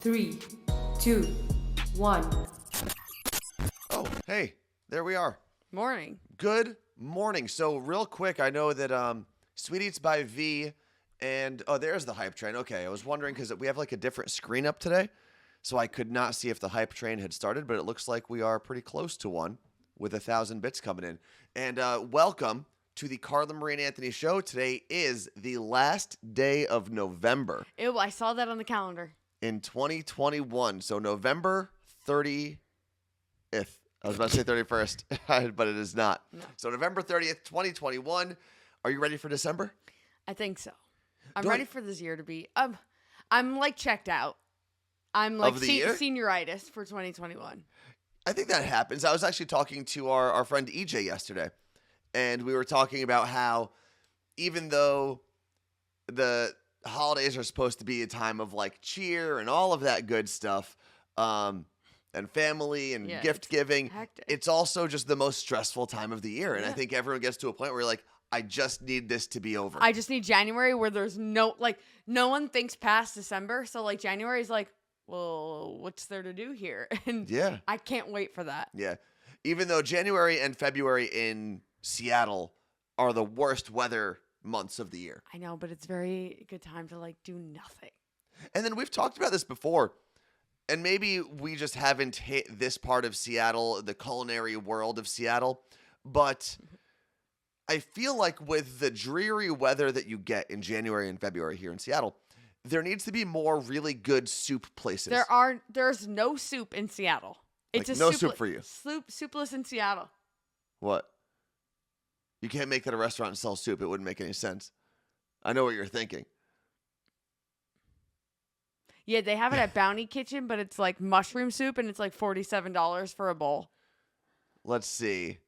3, 2, 1. Oh, hey, there we are. Morning. Good morning. So real quick, I know that Sweet Eats by V and there's the hype train. Okay, I was wondering because we have like a different screen up today, so I could not see if the hype train had started, but it looks like we are pretty close to one with 1,000 bits coming in. And welcome to the Carla Marie and Anthony show. Today is the last day of November Ew, I saw that on the calendar. in 2021. So November 30th. I was about to say 31st, but it is not. No. So November 30th, 2021. Are you ready for December? I think so. I'm Don't- ready for this year to be. I'm like checked out. I'm like Of the year? senioritis for 2021. I think that happens. I was actually talking to our friend EJ yesterday, and we were talking about how even though the holidays are supposed to be a time of like cheer and all of that good stuff, and family and Yeah, gift giving, hectic. it's also just the most stressful time of the year. And I Yeah. think everyone gets to a point where you're like, I just need this to be over. I just need January where there's no one thinks past December. So like January is like, well, what's there to do here? And Yeah. I can't wait for that. Yeah. Even though January and February in Seattle are the worst weather months of the year. I know, but it's very good time to like do nothing. And then we've talked about this before, and maybe we just haven't hit this part of Seattle, the culinary world of Seattle, but I feel like with the dreary weather that you get in January and February here in Seattle, there needs to be more really good soup places. There's no soup in Seattle. It's Like, a no soup for you. Soupless in Seattle. What? You can't make that a restaurant and sell soup. It wouldn't make any sense. I know what you're thinking. Yeah, they have it at Bounty Kitchen, but it's like mushroom soup, and it's like $47 for a bowl. Let's see.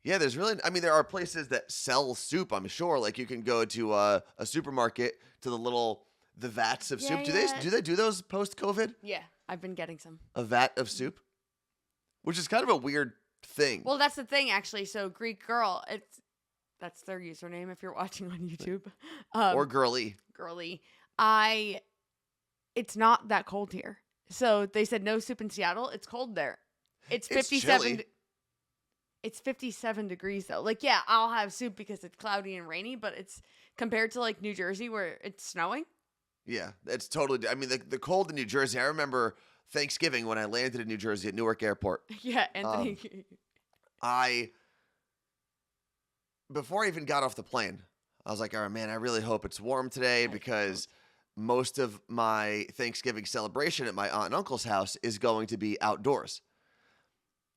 Yeah, there are places that sell soup, I'm sure. Like you can go to a supermarket to the vats of soup. Yeah. Do they do those post-COVID? Yeah, I've been getting some. A vat of soup? Which is kind of a weird thing. Well, that's the thing, actually. So Greek Girl, that's their username if you're watching on YouTube. Or girly. Girly. It's not that cold here. So they said no soup in Seattle. It's cold there. It's 57. chilly. It's 57 degrees though. Like, yeah, I'll have soup because it's cloudy and rainy, but it's compared to like New Jersey where it's snowing. Yeah, it's totally. I mean, the cold in New Jersey. I remember Thanksgiving when I landed in New Jersey at Newark Airport. Yeah, Anthony. Before I even got off the plane, I was like, all right, man, I really hope it's warm today because most of my Thanksgiving celebration at my aunt and uncle's house is going to be outdoors.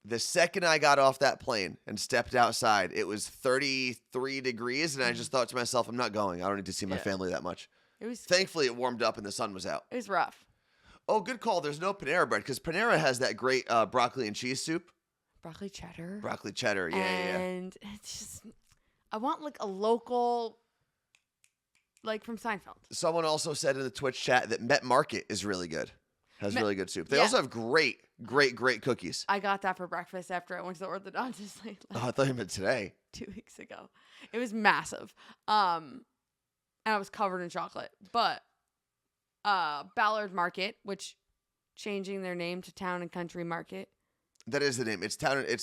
The second I got off that plane and stepped outside, it was 33 degrees, and I just thought to myself, I'm not going. I don't need to see my Yeah. family that much. It was Thankfully, it warmed up and the sun was out. rough. Oh, good call. There's no Panera Bread because Panera has that great broccoli and cheese soup. Broccoli cheddar. Broccoli cheddar, yeah. And it's just, I want like a local, like from Seinfeld. Someone also said in the Twitch chat that Met Market is really good. Has really good soup. They yeah. also have great cookies. I got that for breakfast after I went to the orthodontist like Oh, I thought you meant today. 2 weeks ago. It was massive. And I was covered in chocolate. But Ballard Market, which changing their name to Town and Country Market. That is the name. It's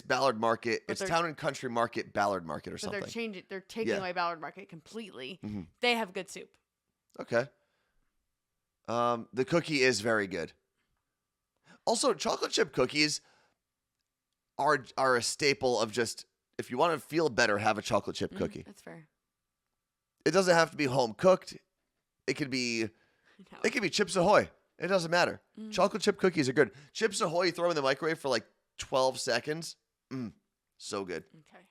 Ballard Market. But It's they're- Town and Country Market, Ballard Market or But something. they're taking Yeah. away Ballard Market completely. Mhm. They have good soup. Okay. The cookie is very good. Also, chocolate chip cookies are a staple of just, if you want to feel better, have a chocolate chip cookie. That's fair. It doesn't have to be home cooked. It could be No. It could be Chips Ahoy. It doesn't matter. Chocolate chip cookies are good. Chips Ahoy, you throw in the microwave for like 12 seconds. So good. Okay.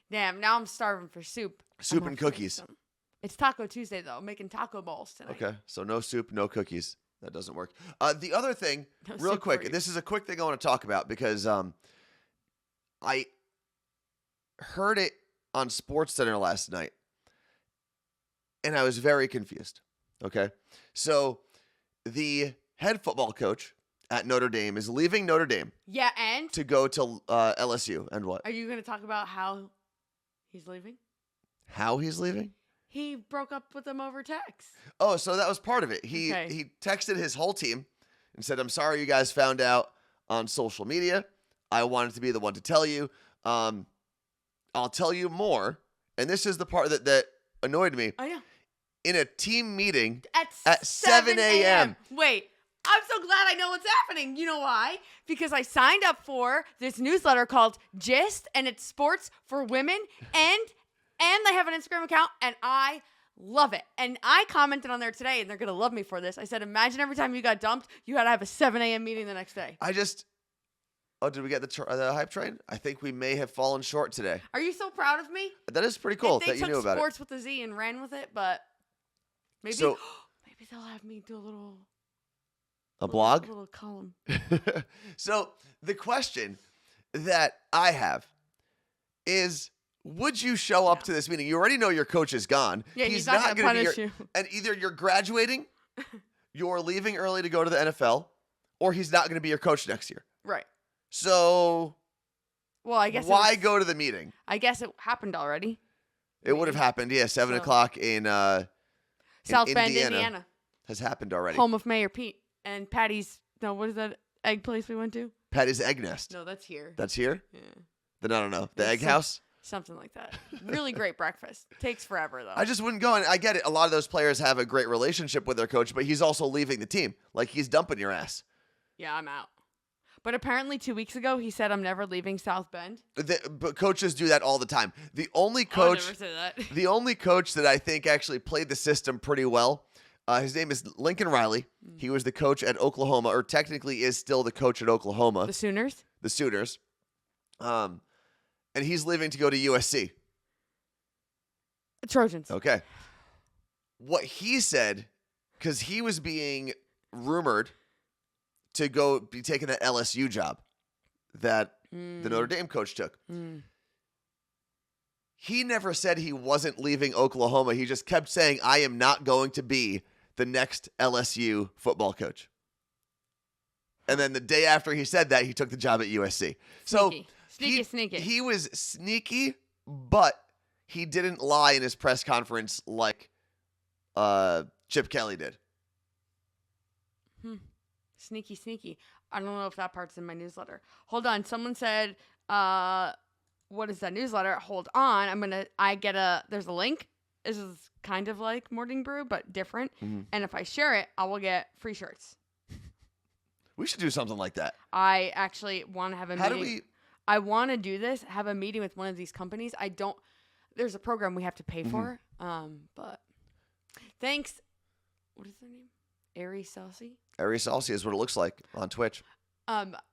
Damn, now I'm starving for soup. Soup I'm and gonna have to make cookies. some. It's Taco Tuesday, though. I'm making taco balls tonight. Okay, so no soup, no cookies. That doesn't work. The other thing, No real soup for quick, you. this is a quick thing I want to talk about because I heard it on SportsCenter last night, and I was very confused. Okay, so the head football coach at Notre Dame is leaving Notre Dame Yeah, and to go to LSU, and what? are you going to talk about how he's leaving? How he's leaving? He broke up with them over text. Oh, so that was part of it. Okay. He texted his whole team and said, "I'm sorry you guys found out on social media. I wanted to be the one to tell you. I'll tell you more." And this is the part that annoyed me. I know. In a team meeting At 7 a.m. Wait, I'm so glad I know what's happening. You know why? Because I signed up for this newsletter called Gist, and it's sports for women, and they have an Instagram account, and I love it. And I commented on there today, and they're going to love me for this. I said, imagine every time you got dumped, you had to have a 7 a.m. meeting the next day. Oh, did we get the hype train? I think we may have fallen short today. Are you so proud of me? That is pretty cool They that you knew about it. sports with a Z and ran with it, but maybe So- maybe they'll have me do A blog? a little column. So the question that I have is, would you show up to this meeting? You already know your coach is gone. Yeah, he's not gonna gonna be punish you. And either you're graduating, you're leaving early to go to the NFL, or he's not going to be your coach next year. Right. So Well, I guess why go to the meeting? I guess it happened already. It would have happened, 7 So- o'clock in South Bend, Indiana. Indiana. Has happened already. Home of Mayor Pete and Patty's. No, what is that egg place we went to? Patty's Egg Nest. No, that's here. That's here? Yeah. Then I don't know. The It's Egg some- House? Something like that. Really great breakfast. Takes forever though. I just wouldn't go. And I get it. A lot of those players have a great relationship with their coach, but he's also leaving the team. Like, he's dumping your ass. Yeah, I'm out. But apparently 2 weeks ago he said I'm never leaving South Bend. But coaches do that all the time. The only I would coach, never say that. the only coach that I think actually played the system pretty well, his name is Lincoln Riley. He was the coach at Oklahoma, or technically is still the coach at Oklahoma, The Sooners? the Sooners. And he's leaving to go to USC. Trojans. Okay. What he said, because he was being rumored to go be taking that LSU job that the Notre Dame coach took. He never said he wasn't leaving Oklahoma. He just kept saying, I am not going to be the next LSU football coach. And then the day after he said that, he took the job at USC. So Sneaky. he was sneaky, but he didn't lie in his press conference like Chip Kelly did. Sneaky. I don't know if that part's in my newsletter. Hold on. Someone said, what is that newsletter? Hold on. There's a link. This is kind of like Morning Brew, but different. Mhm. And if I share it, I will get free shirts. We should do something like that. I actually want to have a How meeting. do we? I want to do this, have a meeting with one of these companies. There's a program we have to Mm-hmm. pay for. But thanks. What is their name? Ari Celsi. Ari Salsi is what it looks like on Twitch.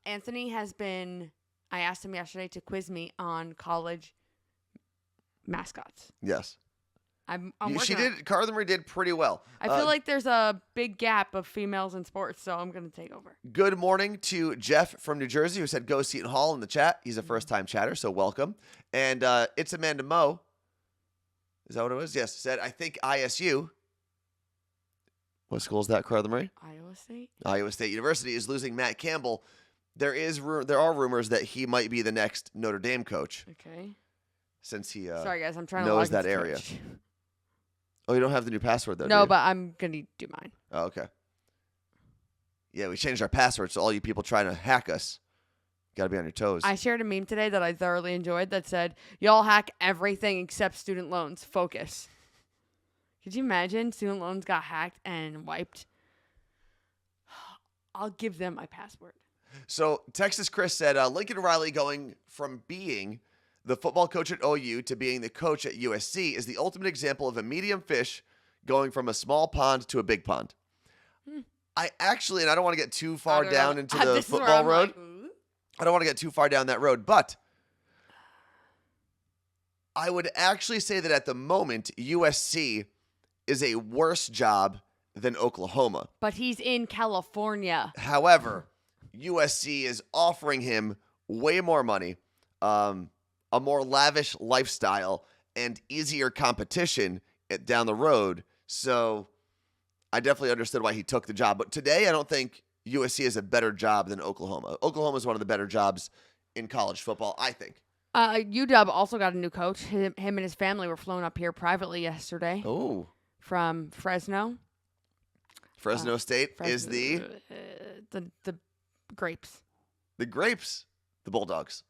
Anthony has been, I asked him yesterday to quiz me on college mascots. Yes. I'm She working on it. did. Carla Marie did pretty well. I feel like there's a big gap of females in sports, so I'm going to take over. Good morning to Jeff from New Jersey, who said go Seton Hall in the chat. He's a first-time chatter, so welcome. And it's Amanda Moe. Is that what it was? Yes. Said, I think ISU. What school is that, Carla Marie? Iowa State? Iowa State University is losing Matt Campbell. There are rumors that he might be the next Notre Dame coach, Okay. since he Sorry, guys. I'm trying to knows log that into area. Twitch. Oh, you don't have the new password, though, do No, you? but I'm going to do mine. Oh, okay. Yeah, we changed our password, so all you people trying to hack us, got to be on your toes. I shared a meme today that I thoroughly enjoyed that said, y'all hack everything except student loans. Focus. Could you imagine student loans got hacked and wiped? I'll give them my password. So Texas Chris said, Lincoln Riley going from being the football coach at OU to being the coach at USC is the ultimate example of a medium fish going from a small pond to a big pond. I actually, and I don't want to get too far down into the This is where football I'm road. like, "Ooh." I don't want to get too far down that road, but I would actually say that at the moment, USC is a worse job than Oklahoma. But he's in California. However, USC is offering him way more money, a more lavish lifestyle, and easier competition down the road. So I definitely understood why he took the job. But today, I don't think USC is a better job than Oklahoma. Oklahoma is one of the better jobs in college football, I think. UW also got a new coach. Him and his family were flown up here privately yesterday Oh, from Fresno. Fresno State is the Grapes. the Grapes, the Bulldogs.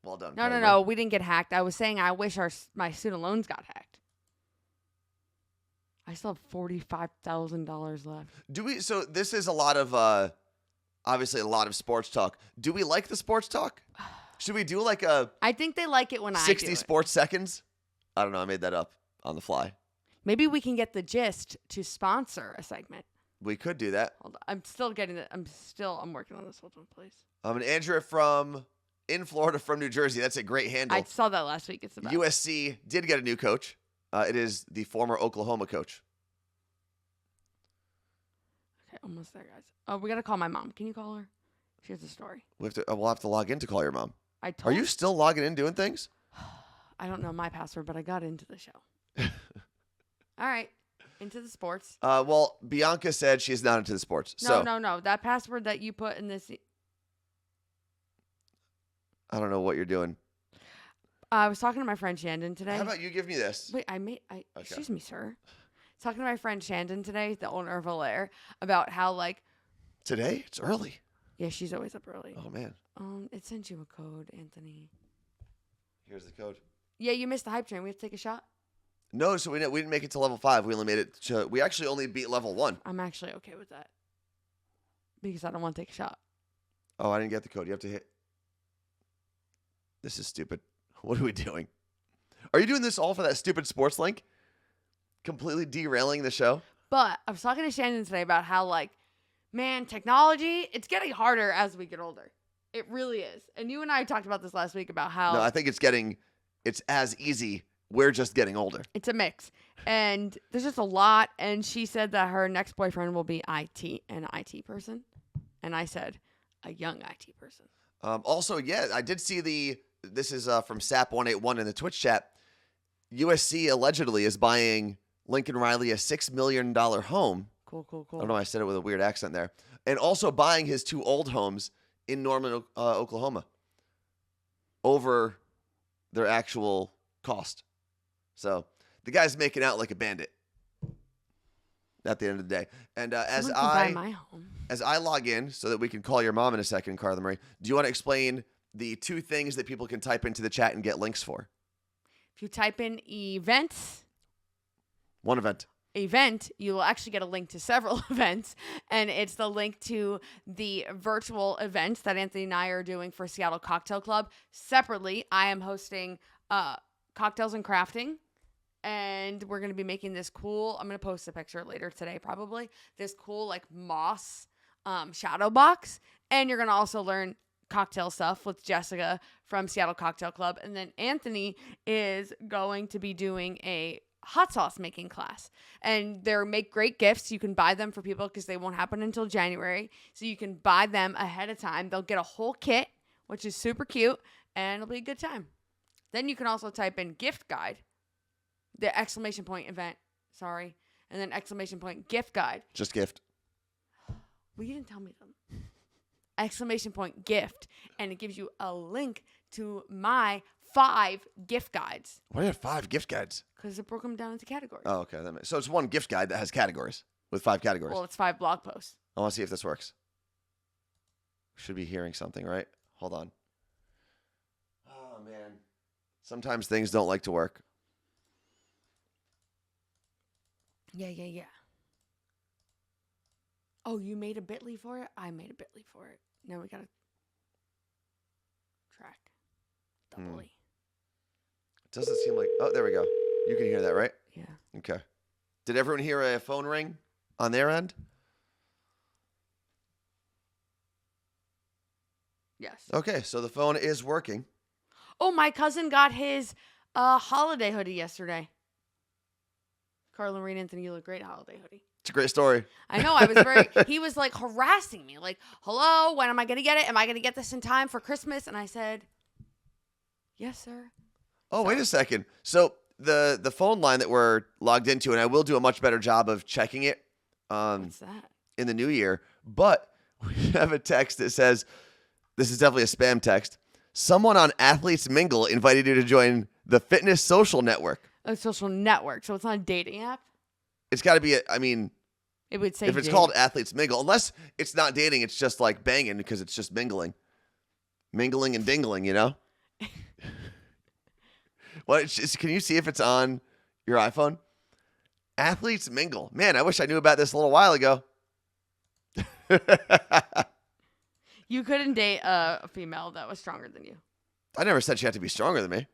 Well done. No, Carla no, Marie. no. We didn't get hacked. I was saying I wish my student loans got hacked. I still have $45,000 left. Do we? So this is a lot of obviously a lot of sports talk. Do we like the sports talk? Should we do like a I think they like it when I 60 do it. sports seconds? I don't know. I made that up on the fly. Maybe we can get the gist to sponsor a segment. We could do that. Hold on. I'm still getting it. I'm working on this. Hold on, please. And Andrea in Florida from New Jersey. That's a great handle. I saw that last week. It's about USC did get a new coach. It is the former Oklahoma coach. Okay, almost there, guys. Oh, we got to call my mom. Can you call her? She has a story. We'll have to log in to call your mom. Are Are you still logging in doing things? I don't know my password, but I got into the show. All right. Into the sports. Well, Bianca said she's not into the sports. No. That password that you put in this. I don't know what you're doing. I was talking to my friend Shandon today. How about you give me this? Wait, Okay. Excuse me, sir. Talking to my friend Shandon today, the owner of Alaire, about how Today? It's early. yeah, she's always up early. Oh, man. It sent you a code, Anthony. Here's the code. Yeah, you missed the hype train. We have to take a shot. No, so we didn't make it to level 5. We only made it to, we actually only beat level 1. I'm actually okay with that because I don't want to take a shot. Oh, I didn't get the code. You have to hit. This is stupid. What are we doing? Are you doing this all for that stupid sports link? Completely derailing the show? But I was talking to Shandon today about how man, technology, it's getting harder as we get older. It really is. And you and I talked about this last week about how No, I think it's as easy. We're just getting older. it's a mix. And there's just a lot. And she said that her next boyfriend will be an IT person. And I said, a young IT person. Also, yeah, I did see this is from SAP181 in the Twitch chat. USC allegedly is buying Lincoln Riley a $6 million home. Cool. I don't know why I said it with a weird accent there. And also buying his 2 old homes in Norman, Oklahoma over their actual cost. So the guy's making out like a bandit at the end of the day. And as Someone can buy my home. As I log in so that we can call your mom in a second, Carla Marie, do you want to explain the 2 things that people can type into the chat and get links for? If you type in events, One event. you will actually get a link to several events, and it's the link to the virtual events that Anthony and I are doing for Seattle Cocktail Club. Separately, I am hosting Cocktails and Crafting, and we're going to be making this cool, I'm going to post a picture later today probably, this cool moss shadow box, and you're going to also learn cocktail stuff with Jessica from Seattle Cocktail Club, and then Anthony is going to be doing a hot sauce making class, and they make great gifts. You can buy them for people because they won't happen until January, so you can buy them ahead of time. They'll get a whole kit, which is super cute, and it'll be a good time. Then you can also type in gift guide, the exclamation point event, and then exclamation point gift guide. Just gift. Well, you didn't tell me them. Exclamation point gift, and it gives you a link to my 5 gift guides. Why do you have 5 gift guides? Because it broke them down into categories. Oh, okay. So it's one gift guide that has categories with 5 categories. Well, it's 5 blog posts. I want to see if this works. Should be hearing something, right? Hold on. Oh, man. Sometimes things don't like to work. Yeah. Oh, you made a bit.ly for it? I made a bit.ly for it. Now we got to track. Doubly. It doesn't seem like... Oh, there we go. You can hear that, right? Yeah. Okay. Did everyone hear a phone ring on their end? Yes. Okay, so the phone is working. Oh, my cousin got his holiday hoodie yesterday. Carla Marie and Anthony, you look great holiday hoodie. It's a great story. I know. He was harassing me. Hello, when am I going to get it? Am I going to get this in time for Christmas? And I said, yes, sir. Oh, wait a second. So the phone line that we're logged into, and I will do a much better job of checking it What's that? in the new year, but we have a text that says, this is definitely a spam text, Someone on Athletes Mingle invited you to join the fitness social network. A social network, so it's not a dating app? It's got to be, It would say if it's called Athletes Mingle, unless it's not dating, it's just like banging because it's just mingling. Mingling and dingling, you know? Can you see if it's on your iPhone? Athletes Mingle. Man, I wish I knew about this a little while ago. You couldn't date a female that was stronger than you. I never said she had to be stronger than me.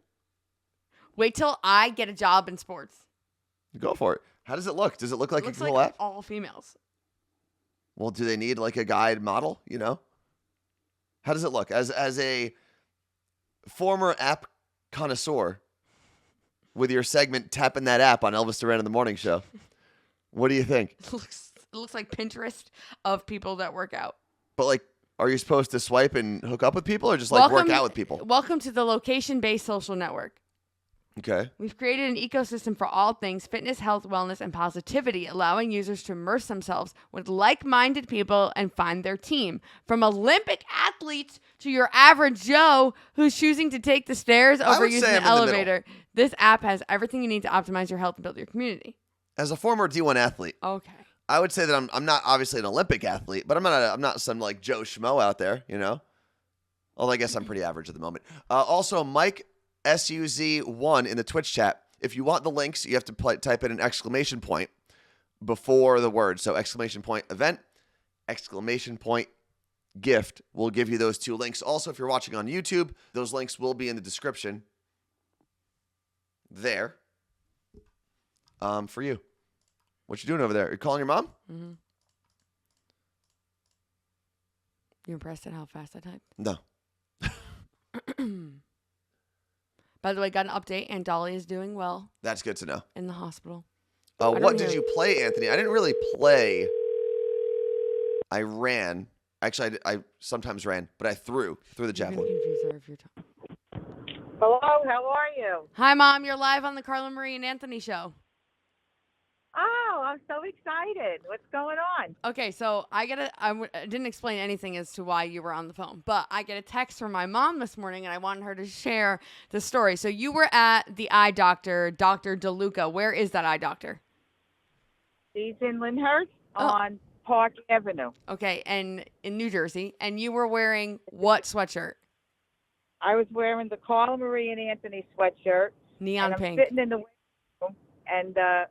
Wait till I get a job in sports. Go for it. How does it look? Does it look like It looks a cool like app? all females. Well, do they need like a guide model, you know? How does it look? As a former app connoisseur with your segment Tapping That App on Elvis Duran in the Morning Show, what do you think? It looks like Pinterest of people that work out. But like, are you supposed to swipe and hook up with people or just like work out with people? Welcome to the location-based social network. Okay. We've created an ecosystem for all things fitness, health, wellness, and positivity, allowing users to immerse themselves with like-minded people and find their team. From Olympic athletes to your average Joe who's choosing to take the stairs over using the elevator, this app has everything you need to optimize your health and build your community. As a former D1 athlete, Okay. I would say that I'm not obviously an Olympic athlete, but I'm not some like Joe Schmo out there, you know? Although I guess I'm pretty average at the moment. Also, Mike SUZ1 in the Twitch chat. If you want the links, you have to type in an exclamation point before the word. So exclamation point event, exclamation point gift will give you those two links. Also, if you're watching on YouTube, those links will be in the description there for you. What you doing over there? You calling your mom? Mm-hmm. You impressed at how fast I typed? No. By the way, got an update. Aunt Dolly is doing well That's good to know. in the hospital. What did you play, Anthony? I didn't really play. I ran. Actually, I sometimes ran, but I threw the javelin. You're gonna confuse her if you're talking. Hello, how are you? Hi, Mom. You're live on the Carla Marie and Anthony show. Oh, I'm so excited. What's going on? Okay, so I didn't explain anything as to why you were on the phone, but I get a text from my mom this morning, and I wanted her to share the story. So you were at the eye doctor, Dr. DeLuca. Where is that eye doctor? He's in Lyndhurst on Park Avenue. Okay, and in New Jersey, and you were wearing what sweatshirt? I was wearing the Carla Marie and Anthony sweatshirt. Neon and I'm pink. sitting in the waiting room, and the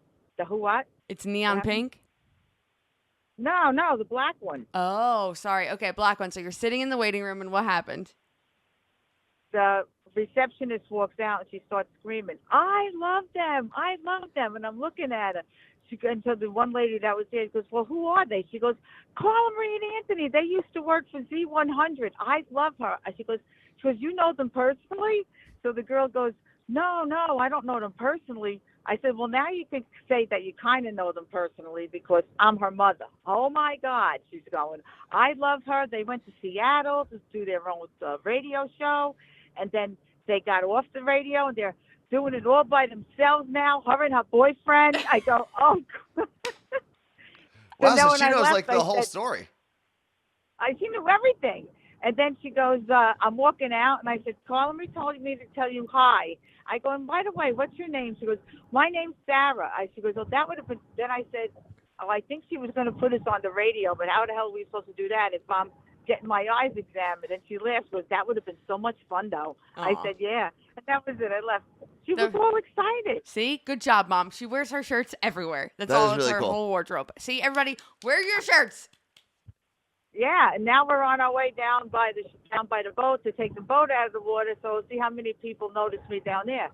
who what? It's neon pink? No, the black one. Oh, sorry. Okay, black one. So you're sitting in the waiting room, and what happened? The receptionist walks out, and she starts screaming, I love them. And I'm looking at her. Until the one lady that was there goes, well, who are they? She goes, Carla Marie and Anthony. They used to work for Z100. I love her. She goes, you know them personally? So the girl goes, no, I don't know them personally. I said, well, now you can say that you kind of know them personally because I'm her mother. Oh, my God, she's going. I love her. They went to Seattle to do their own radio show, and then they got off the radio, and they're doing it all by themselves now, her and her boyfriend. I go, oh, God. Wow, so she I knows left, like the whole story. She knew everything. And then she goes, I'm walking out, and I said, Carla Marie told me to tell you hi. I go, and by the way, what's your name? She goes, my name's Sarah. She goes, oh, that would have been, then I said, oh, I think she was going to put us on the radio, but how the hell are we supposed to do that if I'm getting my eyes examined? And she laughed. She goes, that would have been so much fun, though. I said, yeah. And that was it. I left. She was all excited. See? Good job, Mom. She wears her shirts everywhere. That's That all is really her cool. whole wardrobe. See, everybody, wear your shirts. Yeah, and now we're on our way down by the boat to take the boat out of the water. So we'll see how many people notice me down there.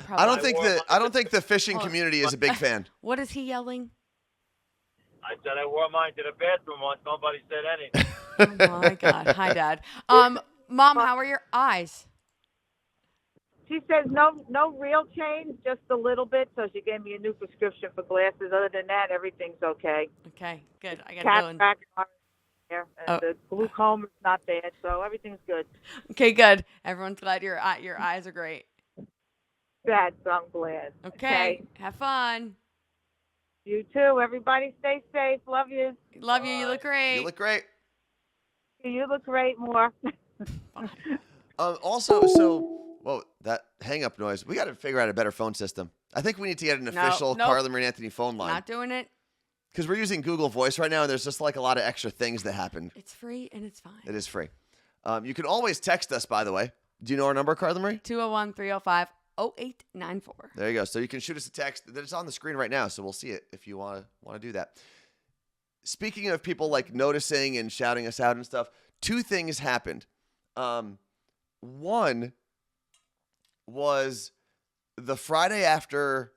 I don't think the fishing community is a big fan. What is he yelling? I said I wore mine to the bathroom once. Nobody said anything. Oh my God. Hi, Dad. Mom, how are your eyes? She says no real change, just a little bit. So she gave me a new prescription for glasses. Other than that, everything's okay. Okay, good. I gotta go. Cataract there, and the glaucoma is not bad, so everything's good. Okay, good. Everyone's glad your eyes are great. Sad, so I'm glad. Okay. Have fun. You too. Everybody stay safe. Love you. Love you. You look great. You look great. You look great more. Whoa, that hang-up noise. We got to figure out a better phone system. I think we need to get an official nope. Carla Marie and Anthony phone line. Not doing it. Because we're using Google Voice right now, and there's just like a lot of extra things that happen. It's free and it's fine. It is free. You can always text us, by the way. Do you know our number, Carla Marie? 201-305-0894. There you go. So you can shoot us a text. It's on the screen right now, so we'll see it if you want to do that. Speaking of people like noticing and shouting us out and stuff, 2 things happened. One was the Friday after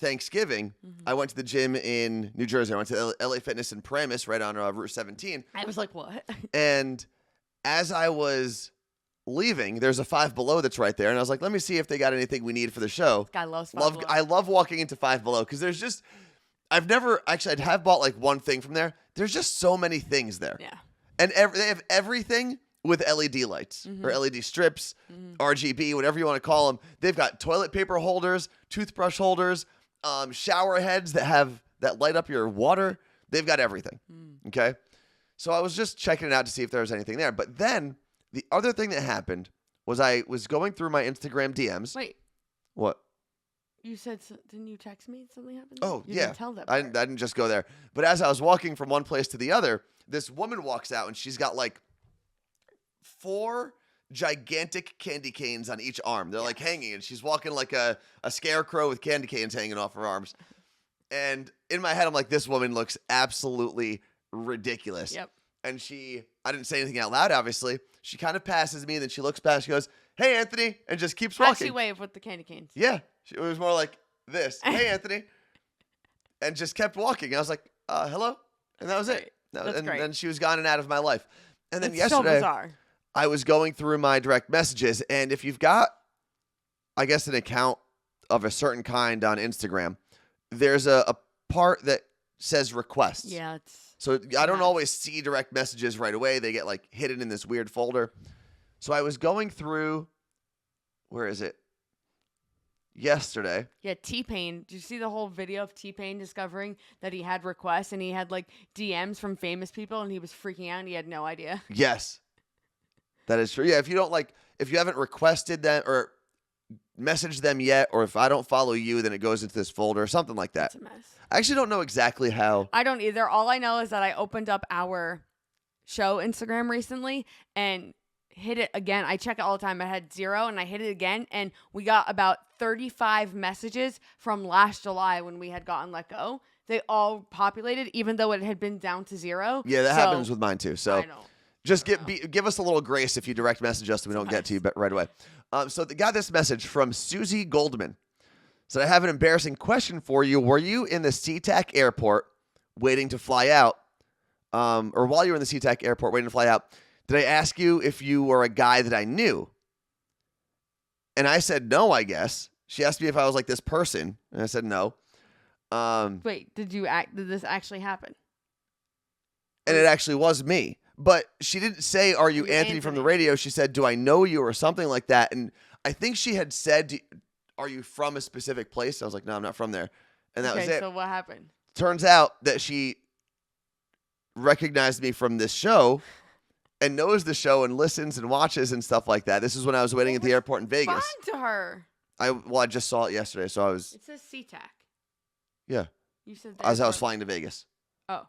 Thanksgiving, I went to the gym in New Jersey. I went to LA Fitness in Paramus, right on Route 17. I was like, what? And as I was leaving, there's a Five Below that's right there. And I was like, let me see if they got anything we need for the show. This guy loves Five Below. I love walking into Five Below because there's just, I have bought like one thing from there. There's just so many things there. Yeah. And they have everything with LED lights or LED strips, RGB, whatever you want to call them. They've got toilet paper holders, toothbrush holders, shower heads that light up your water. They've got everything. Okay. So I was just checking it out to see if there was anything there. But then the other thing that happened was I was going through my Instagram DMs. Wait. What? You said, didn't you text me something happened? Oh, You yeah. didn't tell that I part. didn't just go there. But as I was walking from one place to the other, this woman walks out and she's got like 4 gigantic candy canes on each arm. They're like hanging, and she's walking like a scarecrow with candy canes hanging off her arms. And in my head, I'm like, this woman looks absolutely ridiculous. Yep. And I didn't say anything out loud, obviously. She kind of passes me, and then she looks past, she goes, "Hey, Anthony," and just keeps How'd walking. she wave with the candy canes? Yeah. It was more like this. "Hey, Anthony." And just kept walking. I was like, hello? And that was it. That's and great. then she was gone and out of my life. And then It's yesterday, so bizarre. I was going through my direct messages, and if you've got, I guess, an account of a certain kind on Instagram, there's a part that says requests. Yeah, So I don't nice. always see direct messages right away. They get like hidden in this weird folder. So I was going through, where is it? Yesterday. Yeah, T-Pain. Did you see the whole video of T-Pain discovering that he had requests and he had like DMs from famous people and he was freaking out and he had no idea? Yes. That is true. Yeah, if you haven't requested them or messaged them yet, or if I don't follow you, then it goes into this folder or something like that. It's a mess. I actually don't know exactly how. I don't either. All I know is that I opened up our show Instagram recently and hit it again. I check it all the time. I had 0 and I hit it again, and we got about 35 messages from last July when we had gotten let go. They all populated, even though it had been down to 0. Yeah, that So, happens with mine too. So I know. just give us a little grace if you direct message us and we don't get to you right away. So they got this message from Susie Goldman. So I have an embarrassing question for you. Were you in the SeaTac airport waiting to fly out, or while you were in the SeaTac airport waiting to fly out, did I ask you if you were a guy that I knew? And I said no, I guess. She asked me if I was like this person, and I said no. Wait, did this actually happen? And it actually was me. But she didn't say, "Are you Anthony from the radio?" She said, "Do I know you?" or something like that. And I think she had said, "Are you from a specific place?" I was like, "No, I'm not from there." And that was it. So what happened? Turns out that she recognized me from this show and knows the show and listens and watches and stuff like that. This is when I was waiting at the airport in Vegas. Fine to her. I just saw it yesterday, so I was, It says SeaTac. yeah, You said as I was airport. flying to Vegas. Oh.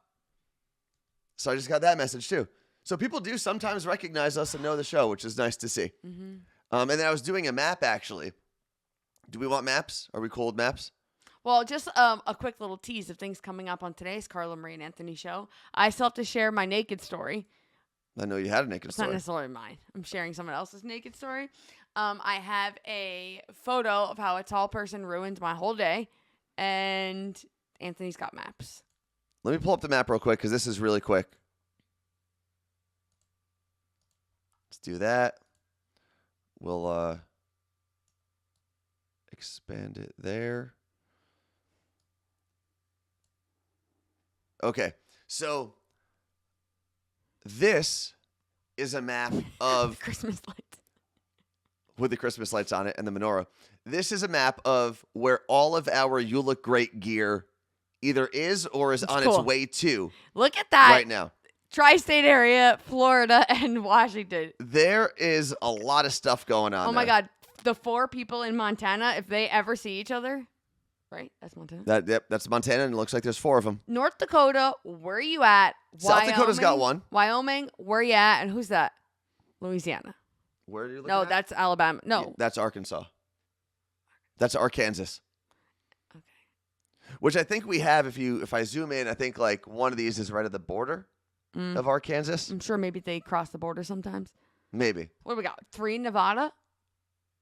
So I just got that message too. So people do sometimes recognize us and know the show, which is nice to see. Mm-hmm. And then I was doing a map, actually. Do we want maps? Are we cool with maps? Well, just a quick little tease of things coming up on today's Carla Marie and Anthony show. I still have to share my naked story. I know you had a naked It's not story. necessarily mine. I'm sharing someone else's naked story. I have a photo of how a tall person ruined my whole day, and Anthony's got maps. Let me pull up the map real quick because this is really quick. Let's do that. We'll expand it there. Okay, so this is a map of Christmas lights. with the Christmas lights on it and the menorah. This is a map of where all of our You Look Great gear either is or is on cool. its way to Look at that. right now. Tri-state area, Florida, and Washington. There is a lot of stuff going on. Oh my there. God. The 4 people in Montana, if they ever see each other, right? That's Montana. Yep, that's Montana, and it looks like there's 4 of them. North Dakota, where are you at? South Dakota's got one. Wyoming, where you at? And who's that? Louisiana. Where are you looking No, at? that's Alabama. No. That's Arkansas. That's Arkansas. Okay. Which I think we have. If I zoom in, I think like one of these is right at the border of Arkansas. I'm sure maybe they cross the border sometimes. Maybe. What do we got? 3 Nevada?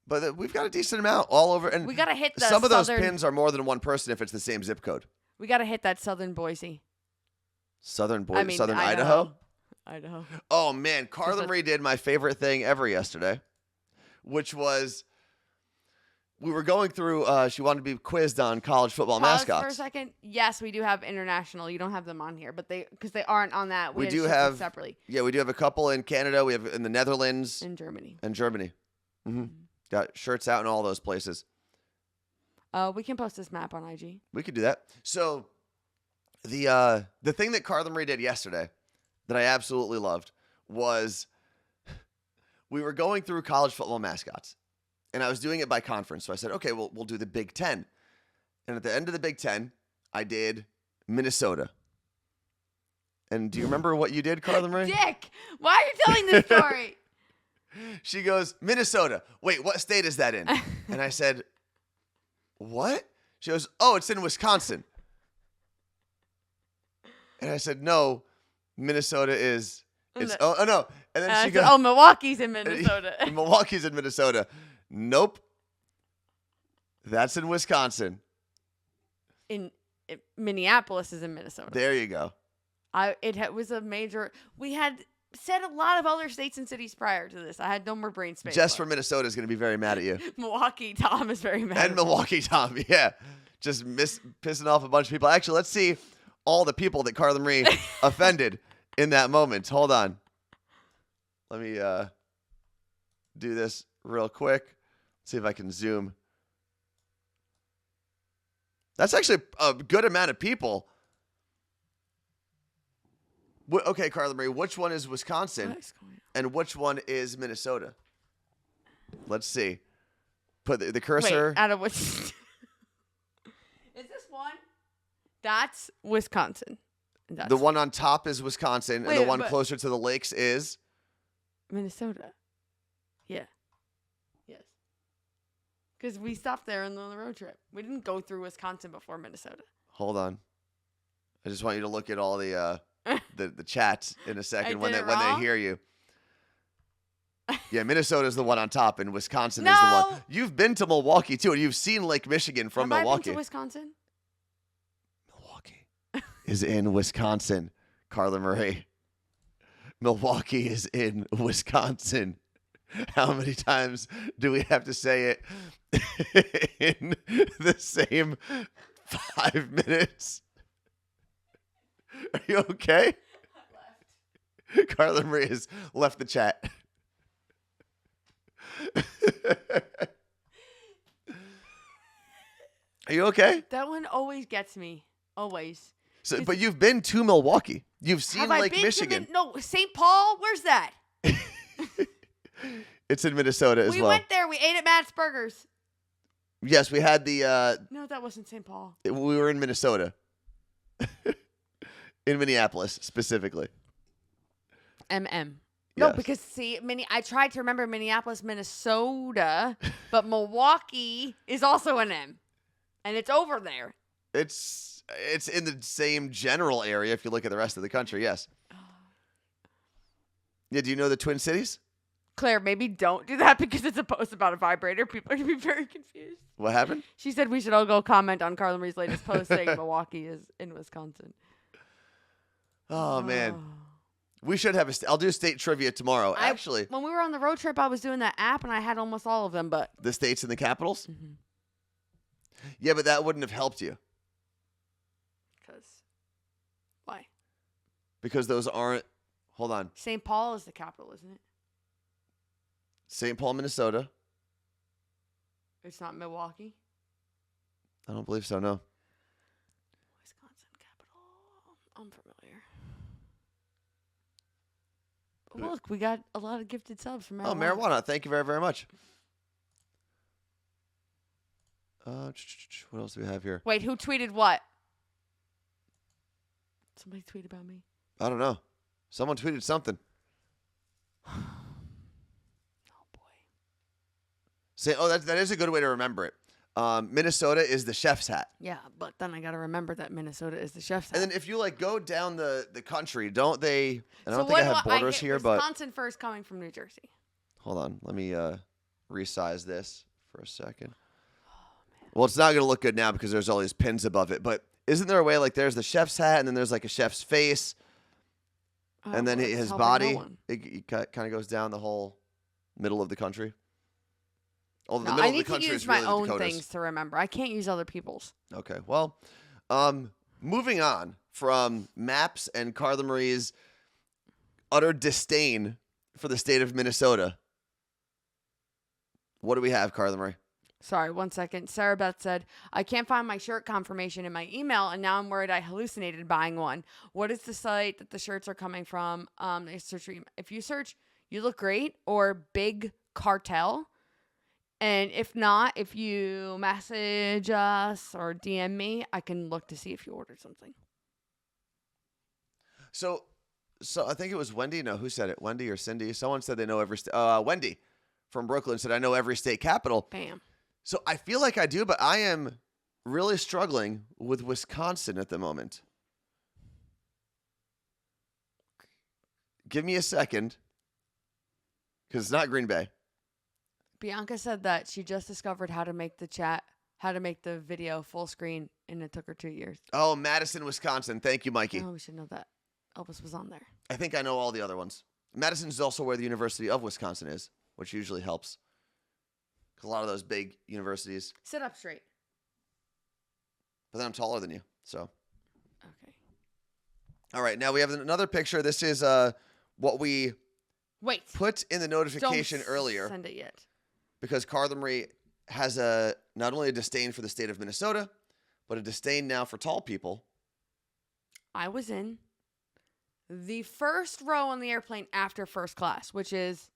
But we've got a decent amount all over. And We got to hit the some of those southern- pins are more than one person if it's the same zip code. We got to hit that southern Boise. Southern Idaho. Idaho. Oh, man. Carla Marie did my favorite thing ever yesterday, which was we were going through, she wanted to be quizzed on college football Pause mascots. for a second. Yes, we do have international. You don't have them on here, but because they aren't on that. We had do shipped them have separately Yeah, we do have a couple in Canada. We have in the Netherlands in Germany. and Germany. Got shirts out in all those places. We can post this map on IG. We could do that. So the thing that Carla Marie did yesterday that I absolutely loved was we were going through college football mascots, and I was doing it by conference. So I said, okay, we'll do the Big Ten. And at the end of the Big Ten, I did Minnesota. And do you remember what you did, Carla Marie? Dick, why are you telling this story? She goes, Minnesota. Wait, what state is that in? And I said, what? She goes, oh, it's in Wisconsin. And I said, no, Minnesota is. Oh, no. And then she goes, oh, Milwaukee's in Minnesota. Milwaukee's in Minnesota. Nope. That's in Wisconsin. in Minneapolis is in Minnesota. There you go. It was a major. We had said a lot of other states and cities prior to this. I had no more brain space. Jess from Minnesota is going to be very mad at you. Milwaukee Tom is very mad. And Milwaukee Tom, yeah. Just pissing off a bunch of people. Actually, let's see all the people that Carla Marie offended in that moment. Hold on. Let me do this real quick. See if I can zoom. That's actually a good amount of people. Okay, Carla Marie, which one is Wisconsin What is going on? and which one is Minnesota? Let's see. Put the cursor. Wait, out of which? Is this one? That's Wisconsin. That's The one on top is Wisconsin, and the Wait, one but- closer to the lakes is Minnesota. Yeah. Yes. Because we stopped there on the road trip. We didn't go through Wisconsin before Minnesota. Hold on. I just want you to look at all the chats in a second when did they it when they wrong? hear you. Yeah, Minnesota's the one on top, and Wisconsin is the No! one. You've been to Milwaukee too, and you've seen Lake Michigan from Have I Milwaukee. been to Wisconsin? Milwaukee is in Wisconsin, Carla Marie. Milwaukee is in Wisconsin. How many times do we have to say it in the same 5 minutes? Are you okay? Carla Marie has left the chat. Are you okay? That one always gets me. Always. So, but you've been to Milwaukee. You've seen Have I Lake been Michigan. No, St. Paul? Where's that? It's in Minnesota as We well. went there. We ate at Matt's Burgers. Yes, we had the. No, that wasn't St. Paul. We were in Minnesota. In Minneapolis specifically. MM. No, Yes. because see, I tried to remember Minneapolis, Minnesota, but Milwaukee is also an M, and it's over there. It's in the same general area if you look at the rest of the country. Yes. Yeah. Do you know the Twin Cities? Claire, maybe don't do that because it's a post about a vibrator. People are gonna be very confused. What happened? She said we should all go comment on Carla Marie's latest post saying Milwaukee is in Wisconsin. Oh man, we should have I'll do state trivia tomorrow. Actually, When we were on the road trip, I was doing that app and I had almost all of them, but the states and the capitals. Mhm. Yeah, but that wouldn't have helped you because why? because those aren't. Hold on. St. Paul is the capital, isn't it? St. Paul, Minnesota. It's not Milwaukee. I don't believe so. No. Wisconsin capital. I'm familiar. Look, we got a lot of gifted subs from marijuana. Oh, marijuana. Thank you very, very much. What else do we have here? Wait, who tweeted what? Somebody tweeted about me. I don't know. Someone tweeted something. Oh boy. Say, that is a good way to remember it. Minnesota is the chef's hat. Yeah, but then I got to remember that Minnesota is the chef's hat. And then if you like go down the country, don't they? And I So don't think I what have do borders hit here, but Wisconsin first coming from New Jersey. hold on. Let me resize this for a second. Well, it's not going to look good now because there's all these pins above it. But isn't there a way like there's the chef's hat and then there's like a chef's face and then well, it's his helping body? no one. It kind of goes down the whole middle of the country. Although No, the middle I of need the country to use is my really the own Dakotas. things to remember. I can't use other people's. Okay. Well, moving on from maps and Carla Marie's utter disdain for the state of Minnesota. What do we have, Carla Marie? Sorry, 1 second. Sarah Beth said, I can't find my shirt confirmation in my email, and now I'm worried I hallucinated buying one. What is the site that the shirts are coming from? If you search You Look Great or Big Cartel, and if not, if you message us or DM me, I can look to see if you ordered something. So I think it was Wendy. No, who said it? Wendy or Cindy? Someone said they know every state. Wendy from Brooklyn said, I know every state capital. Bam. So I feel like I do, but I am really struggling with Wisconsin at the moment. Give me a second, because it's not Green Bay. Bianca said that she just discovered how to make the video full screen, and it took her 2 years. Oh, Madison, Wisconsin. Thank you, Mikey. Oh, we should know that. Elvis was on there. I think I know all the other ones. Madison is also where the University of Wisconsin is, which usually helps. Because a lot of those big universities. Sit up straight. But then I'm taller than you, so. Okay. All right, now we have another picture. This is what we Wait. put in the notification Don't earlier. Send it yet. Because Carla Marie has not only a disdain for the state of Minnesota, but a disdain now for tall people. I was in the first row on the airplane after first class, which is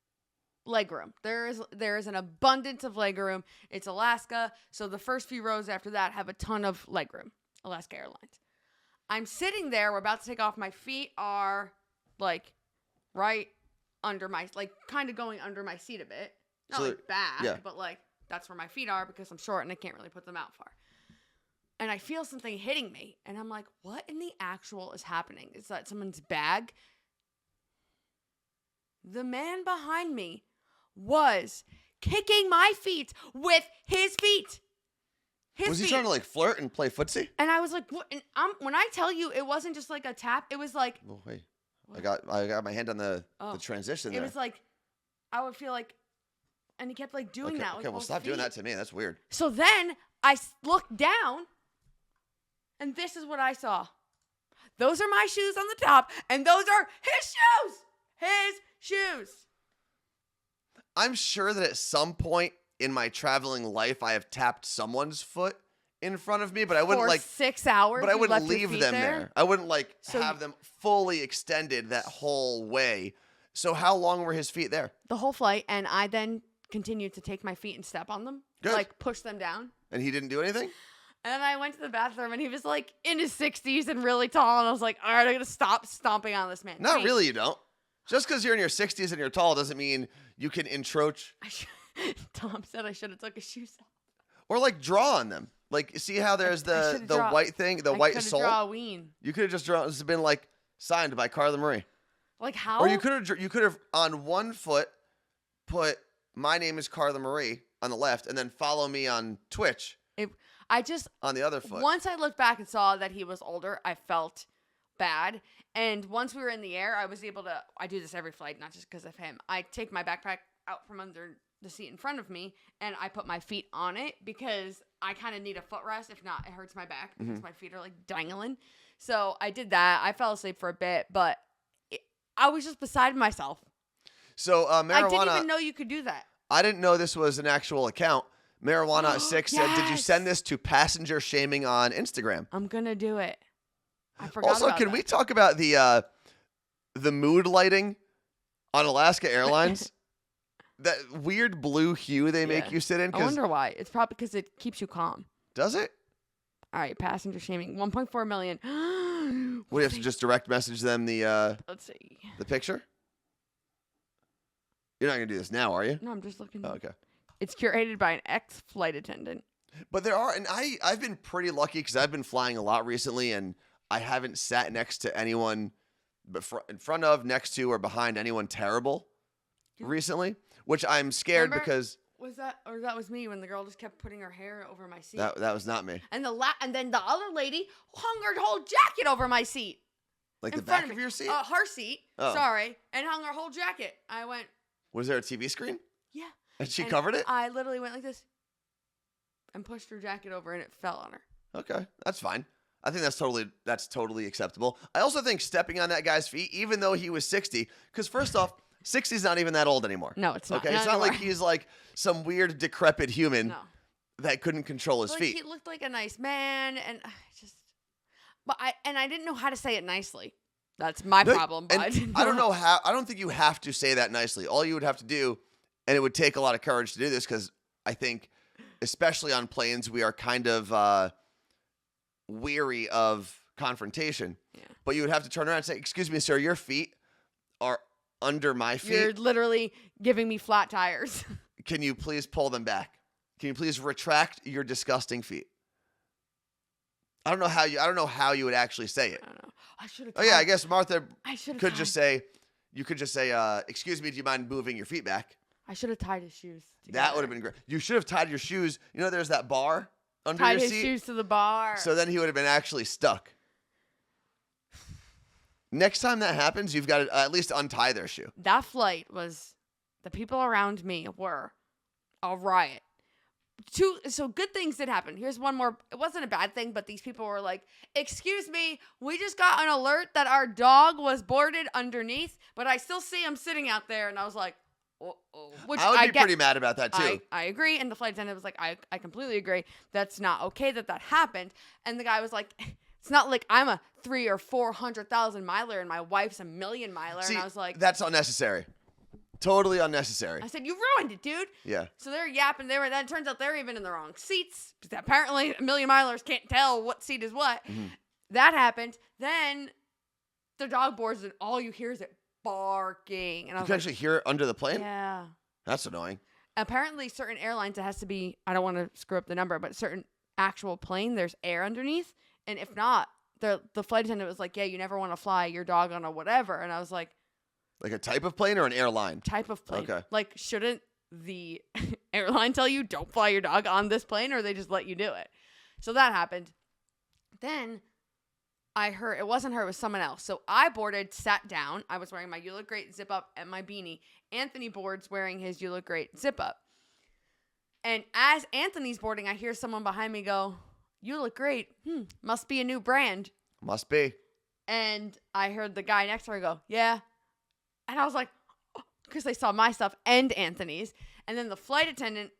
legroom. There is an abundance of legroom. It's Alaska, so the first few rows after that have a ton of legroom. Alaska Airlines. I'm sitting there. We're about to take off. My feet are like right under my, like kind of going under my seat a bit. Not So like back, yeah. but like that's where my feet are because I'm short and I can't really put them out far. And I feel something hitting me. And I'm like, what in the actual is happening? Is that someone's bag? The man behind me was kicking my feet with his feet. Was he trying to like flirt and play footsie? And I was like, what? And when I tell you, it wasn't just like a tap. It was like, Oh, wait. I got my hand on the transition there. it was like, I would feel like, and he kept like doing okay, that with okay, well, both stop doing feet. that to me. That's weird. So then I looked down, and this is what I saw. Those are my shoes on the top, and those are his shoes. His shoes. I'm sure that at some point in my traveling life, I have tapped someone's foot in front of me, but I wouldn't For like 6 hours. But I you wouldn't left your leave feet them there. I wouldn't like So have them fully extended that whole way. So how long were his feet there? The whole flight, and I then continued to take my feet and step on them, Good. like push them down. And he didn't do anything? And then I went to the bathroom, and he was like in his 60s and really tall, and I was like, all right, I'm gonna stop stomping on this man's Not feet. really, you don't. Just because you're in your 60s and you're tall doesn't mean you can encroach Tom said I should have took his shoes off. or like draw on them. Like, see how there's the white thing, the white sole? Draw a ween. You could have just drawn. This has been like signed by Carla Marie. Like how? Or you could have on one foot put my name is Carla Marie on the left, and then follow me on Twitch I just on the other foot. once I looked back and saw that he was older, I felt bad. And once we were in the air, I was able to. I do this every flight, not just because of him. I take my backpack out from under the seat in front of me, and I put my feet on it because I kind of need a footrest. If not, it hurts my back because my feet are like dangling. So I did that. I fell asleep for a bit, but I was just beside myself. So marijuana. I didn't even know you could do that. I didn't know this was an actual account. Marijuana 6 said, "Did you Yes. send this to passenger shaming on Instagram?" I'm gonna do it. I forgot. Also, about can that. we talk about the mood lighting On Alaska Airlines, that weird blue hue they make Yeah. you sit in. I wonder why. It's probably because it keeps you calm. Does it? All right, passenger shaming. 1.4 million. We have to just direct message them the Let's see. picture? You're not going to do this now, are you? No, I'm just looking. Oh, okay. It's curated by an ex-flight attendant. But there are, and I've been pretty lucky because I've been flying a lot recently, and I haven't sat next to anyone, but in front of, next to, or behind anyone terrible recently, which I'm scared Remember? because That was me when the girl just kept putting her hair over my seat. that was not me. And and then the other lady hung her whole jacket over my seat. Like in the front back of me. your seat? Her seat. Oh. Sorry, and hung her whole jacket. I went, Was there a TV screen? yeah. And she And covered it? I literally went like this, and pushed her jacket over, and it fell on her. Okay, that's fine. I think that's totally acceptable. I also think stepping on that guy's feet, even though he was 60, because first off, 60 is not even that old anymore. No, it's not. Okay, it's not like he's like some weird decrepit human No. that couldn't control his Like, feet. he looked like a nice man, and I didn't know how to say it nicely. That's my No, problem. But and I don't know how. I don't think you have to say that nicely. All you would have to do, and it would take a lot of courage to do this, because I think, especially on planes, we are kind of weary of confrontation. Yeah. But you would have to turn around and say, "Excuse me, sir, your feet are under my feet. You're literally giving me flat tires." Can you please pull them back? Can you please retract your disgusting feet?" I don't know how you would actually say it. I don't know. I should have. Oh yeah, I guess Martha I should have. could just say, you could just say, "Excuse me, do you mind moving your feet back?" I should have tied his shoes. That would have been great. You should have tied your shoes. You know, there's that bar under tied your his seat. shoes to the bar. So then he would have been actually stuck. Next time that happens, you've got to at least untie their shoe. That flight was, the people around me were a riot. So good things did happen. Here's one more. It wasn't a bad thing, but these people were like, "Excuse me, we just got an alert that our dog was boarded underneath, but I still see him sitting out there." And I was like, "Uh-oh." Which I would be pretty mad about that too. I agree. And the flight attendant was like, I completely agree. That's not okay that happened. And the guy was like, "It's not like I'm a 300,000 or 400,000 miler and my wife's a million miler." See, and I was like, that's unnecessary. Totally unnecessary. I said, "You ruined it, dude." Yeah. So they're yapping. Then it turns out they're even in the wrong seats. Because apparently a million milers can't tell what seat is what. Mm-hmm. That happened. Then the dog boards and all you hear is it barking. And I You was can like, actually hear it under the plane? yeah. That's annoying. Apparently certain airlines, it has to be, I don't want to screw up the number, but certain actual plane, there's air underneath. And if not, the flight attendant was like, "Yeah, you never want to fly your dog on a whatever." And I was like, Like a type of plane or an airline? type of plane. Okay. Like, shouldn't the airline tell you don't fly your dog on this plane, or they just let you do it? So that happened. Then I heard, it wasn't her, it was someone else. So I boarded, sat down. I was wearing my "You Look Great" zip up and my beanie. Anthony boards wearing his "You Look Great" zip up. And as Anthony's boarding, I hear someone behind me go, "You look great. Must be a new brand." Must be. And I heard the guy next to her go, "Yeah." And I was like, because they saw my stuff and Anthony's. And then the flight attendant,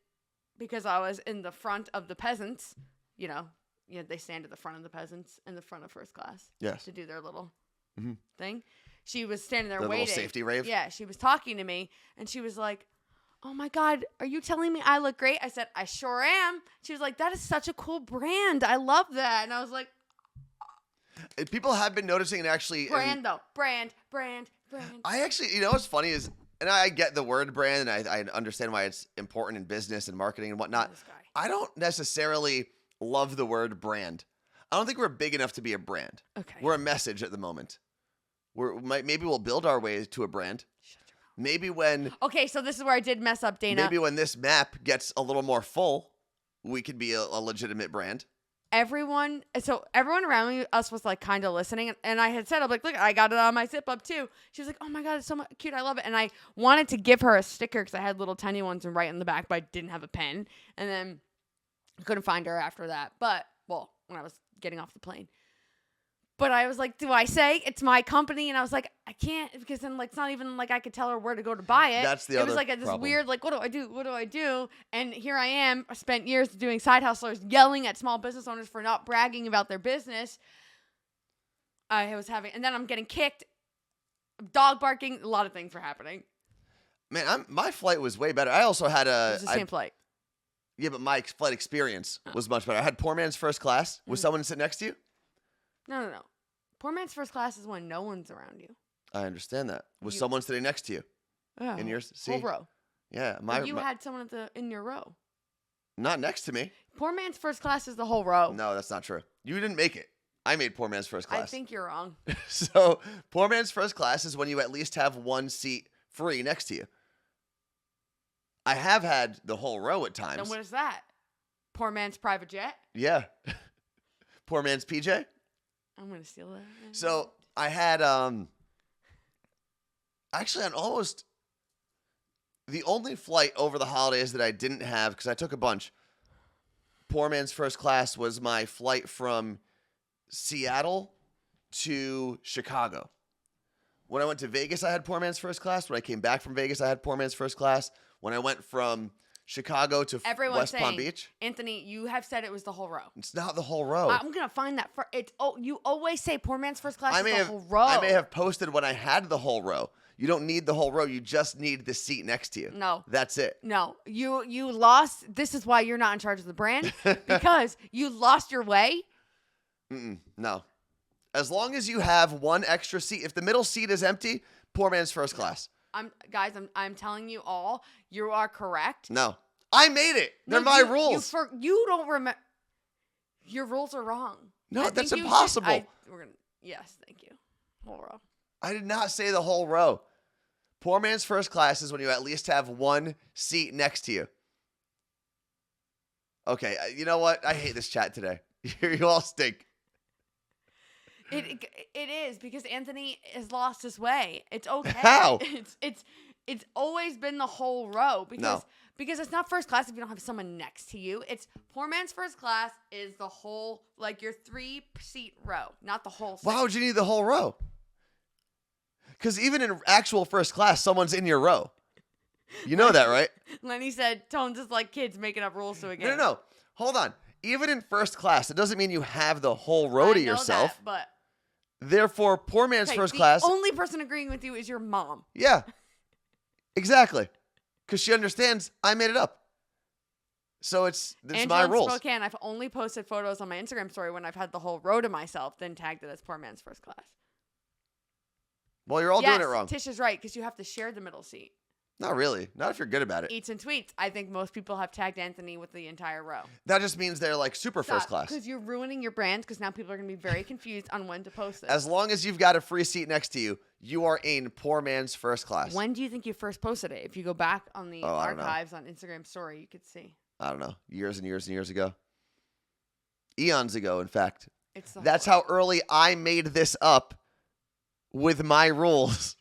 because I was in the front of the peasants, they stand at the front of the peasants in the front of first class. Yes. To do their little Mhm. thing. She was standing there The waiting. little safety rave? Yeah, she was talking to me, and she was like, "Oh my God, are you telling me I look great?" I said, "I sure am." She was like, "That is such a cool brand. I love that." And I was like, People have been noticing it actually. brand though. Brand. I actually, what's funny is, and I get the word brand, and I understand why it's important in business and marketing and whatnot. This guy. I don't necessarily love the word brand. I don't think we're big enough to be a brand. Okay. We're a message at the moment. Maybe we'll build our way to a brand. Shut your mouth. Maybe when Okay, so this is where I did mess up, Dana. maybe when this map gets a little more full, we could be a legitimate brand. Everyone around us was like kind of listening, and I had said, "I'm like, look, I got it on my zip up too." She was like, "Oh my God, it's so cute, I love it." And I wanted to give her a sticker because I had little tiny ones and right in the back, but I didn't have a pen, and then I couldn't find her after that. But when I was getting off the plane. But I was like, do I say it's my company? And I was like, I can't, because then like it's not even like I could tell her where to go to buy it. That's the It other was like this problem. weird, like, what do I do? What do I do? And here I am. I spent years doing side hustlers, yelling at small business owners for not bragging about their business. And then I'm getting kicked Dog barking. A lot of things were happening. Man, my flight was way better. I also had It was the same flight. Yeah, but my flight experience was much better. I had poor man's first class. Was someone sitting next to you? No. Poor man's first class is when no one's around you. I understand that. Was someone sitting next to you Yeah. in your seat? Whole row. Yeah, You had someone in your row. not next to me. Poor man's first class is the whole row. No, that's not true. You didn't make it. I made poor man's first class. I think you're wrong. So poor man's first class is when you at least have one seat free next to you. I have had the whole row at times. Then what is that? Poor man's private jet? Yeah. Poor man's PJ. I'm going to steal that. So I had actually on almost the only flight over the holidays that I didn't have, because I took a bunch. Poor man's first class was my flight from Seattle to Chicago. When I went to Vegas, I had poor man's first class. When I came back from Vegas, I had poor man's first class. When I went from Chicago to Everyone's West Palm saying, Beach, Anthony, you have said it was the whole row. it's not the whole row. I'm going to find that. You always say poor man's first class is the whole row. I may have posted when I had the whole row. You don't need the whole row. You just need the seat next to you. No. That's it. No, you lost. This is why you're not in charge of the brand, because you lost your way. No. As long as you have one extra seat, if the middle seat is empty, poor man's first class. I'm telling you all, you are correct. No. I made it. They're my rules. You don't remember. Your rules are wrong. No, that's impossible. Yes, thank you. Whole row. I did not say the whole row. Poor man's first class is when you at least have one seat next to you. Okay, you know what? I hate this chat today. You all stink. It is because Anthony has lost his way. It's okay. How? It's always been the whole row No. because it's not first class if you don't have someone next to you. It's poor man's first class is the whole, like, your 3-seat row, not the whole. Why would you need the whole row? Because even in actual first class, someone's in your row. You know that, right? Lenny said, "Tones is like kids making up rules to a game." No. Hold on. Even in first class, it doesn't mean you have the whole row to yourself. That, but Therefore, poor man's first the class. only person agreeing with you is your mom. Yeah, exactly. Because she understands I made it up. So it's my in rules. Spokane, I've only posted photos on my Instagram story when I've had the whole row to myself, then tagged it as poor man's first class. Well, you're all doing it wrong. Tish is right because you have to share the middle seat. Not really. Not if you're good about it. Eats and tweets. I think most people have tagged Anthony with the entire row. That just means they're like super first class. Because you're ruining your brand because now people are going to be very confused on when to post this. As long as you've got a free seat next to you, you are in poor man's first class. When do you think you first posted it? If you go back on the I don't know. archives on Instagram story, you could see. I don't know. Years and years and years ago. Eons ago, in fact. That's whole how early I made this up with my rules.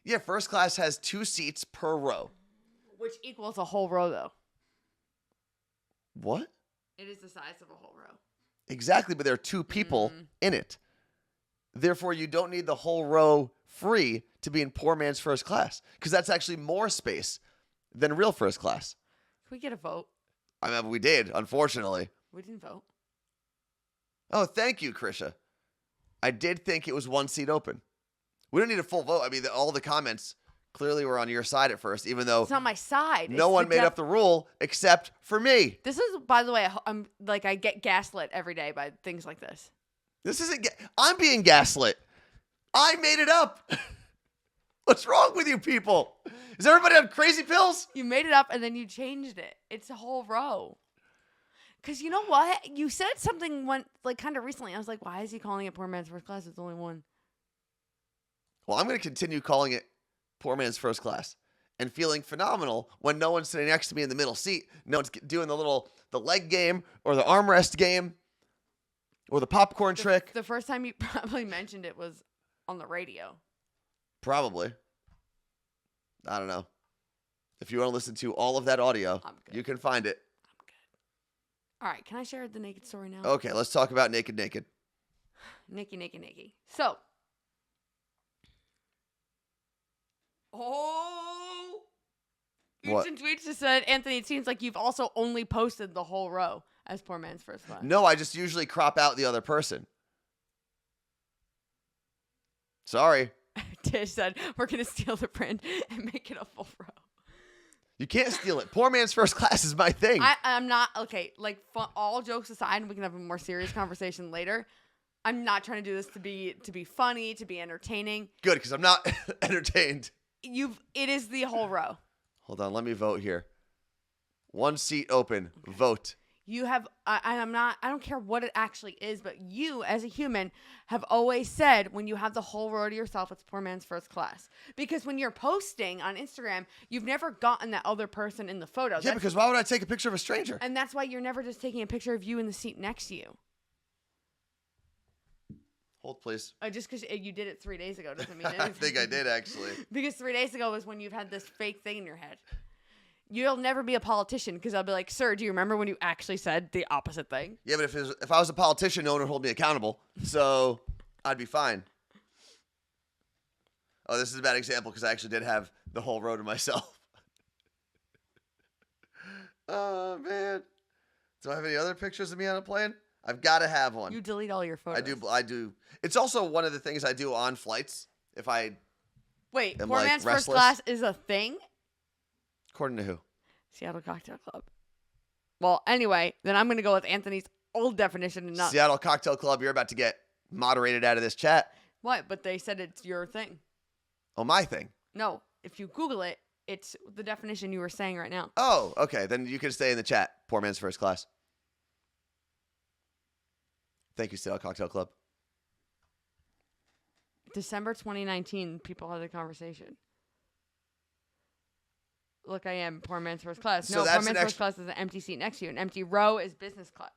Yeah, first class has 2 seats per row. Which equals a whole row, though. What? It is the size of a whole row. Exactly, but there are 2 people in it. Therefore, you don't need the whole row free to be in poor man's first class, because that's actually more space than real first class. Can we get a vote? I mean, we did, unfortunately. We didn't vote. Oh, thank you, Krisha. I did think it was 1 seat open. We don't need a full vote. I mean, all the comments clearly were on your side at first, even though It's not my side. no one made up the rule except for me. This is, by the way, I get gaslit every day by things like this. This isn't. I'm being gaslit. I made it up. What's wrong with you people? Is everybody on crazy pills? You made it up and then you changed it. It's a whole row. Because you know what? You said something kind of recently. I was like, why is he calling it poor man's first class? It's only 1. Well, I'm going to continue calling it poor man's first class and feeling phenomenal when no one's sitting next to me in the middle seat. No one's doing the leg game or the armrest game or the popcorn trick. The first time you probably mentioned it was on the radio. Probably. I don't know. If you want to listen to all of that audio, you can find it. I'm good. All right. Can I share the naked story now? Okay, let's talk about naked. Nikki. So. Oh. What? Each tweets just said, Anthony, it seems like you've also only posted the whole row as poor man's first class. No, I just usually crop out the other person. Sorry. Tish said, we're going to steal the print and make it a full row. You can't steal it. Poor man's first class is my thing. I'm not, okay, like all jokes aside, and we can have a more serious conversation later. I'm not trying to do this to be funny, to be entertaining. Good, because I'm not entertained. It is the whole row. Hold on, let me vote here. One seat open. Vote. You have, I don't care what it actually is, but you as a human have always said when you have the whole row to yourself, it's poor man's first class. Because when you're posting on Instagram, you've never gotten that other person in the photo. Yeah, because why would I take a picture of a stranger? And that's why you're never just taking a picture of you in the seat next to you. Hold, please. Just because you did it 3 days ago doesn't mean anything. I think I did, actually. Because 3 days ago was when you've had this fake thing in your head. You'll never be a politician because I'll be like, sir, do you remember when you actually said the opposite thing? Yeah, but if I was a politician, no one would hold me accountable. So I'd be fine. Oh, this is a bad example because I actually did have the whole row to myself. Oh, man. Do I have any other pictures of me on a plane? I've got to have one. You delete all your photos. I do. It's also one of the things I do on flights. If I Wait, am, poor like, man's restless. first class is a thing? According to who? Seattle Cocktail Club. Well, anyway, then I'm going to go with Anthony's old definition and not... Seattle Cocktail Club, you're about to get moderated out of this chat. What? But they said it's your thing. Oh, my thing. No, if you Google it, it's the definition you were saying right now. Oh, okay. Then you can stay in the chat. Poor man's first class. Thank you, Seattle Cocktail Club. December 2019, people had the conversation. Look, I am poor man's first class. So No, that's poor man's an first class is an empty seat next to you. An empty row is business class.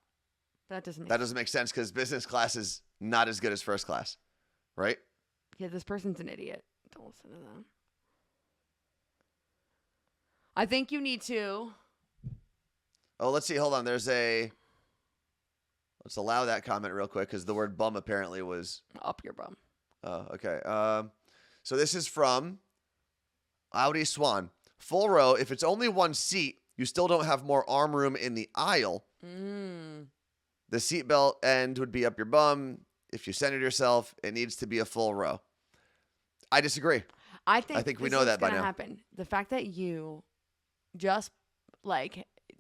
That doesn't make That sense. doesn't make sense because business class is not as good as first class, right? Yeah, this person's an idiot. Don't listen to them. I think you need to... Oh, let's see. Hold on. Let's allow that comment real quick because the word bum apparently was... Up your bum. Oh, okay. So this is from Audi Swan. Full row. If it's only one seat, you still don't have more arm room in the aisle. Mm. The seatbelt end would be up your bum. If you centered yourself, it needs to be a full row. I disagree. I think we this know is that by gonna now. happen. The fact that you just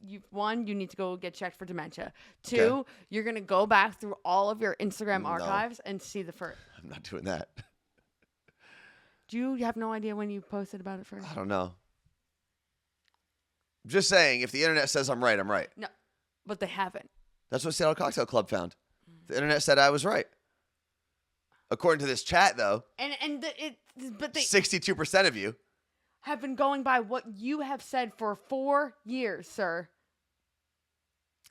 you need to go get checked for dementia. Two, Okay. you're gonna go back through all of your Instagram No. archives and see the first. I'm not doing that. Do you have no idea when you posted about it first? I don't know. I'm just saying, if the internet says I'm right, I'm right. No, but they haven't. That's what Seattle Cocktail Club found. The internet said I was right. According to this chat, though, But they 62% of you. have been going by what you have said for 4 years, sir.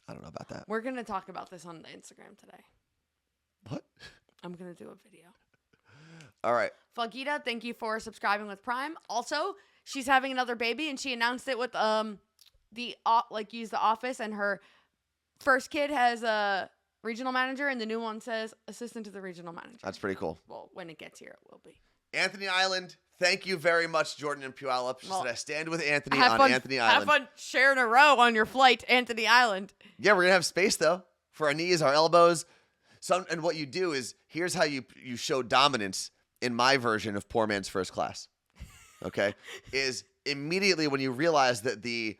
I don't know about that. We're gonna talk about this on the Instagram today. What? I'm gonna do a video. All right. Falgita, thank you for subscribing with Prime. Also, she's having another baby, and she announced it with use the office, and her first kid has a regional manager, and the new one says assistant to the regional manager. That's pretty cool. Well, when it gets here, it will be. Anthony Island, thank you very much, Jordan and Puyallup. She Well, said I stand with Anthony Have on fun, Anthony Island. Have fun sharing a row on your flight to Anthony Island. Yeah, we're going to have space, though, for our knees, our elbows. And what you do is, here's how you show dominance in my version of poor man's first class. Okay? Is immediately when you realize that the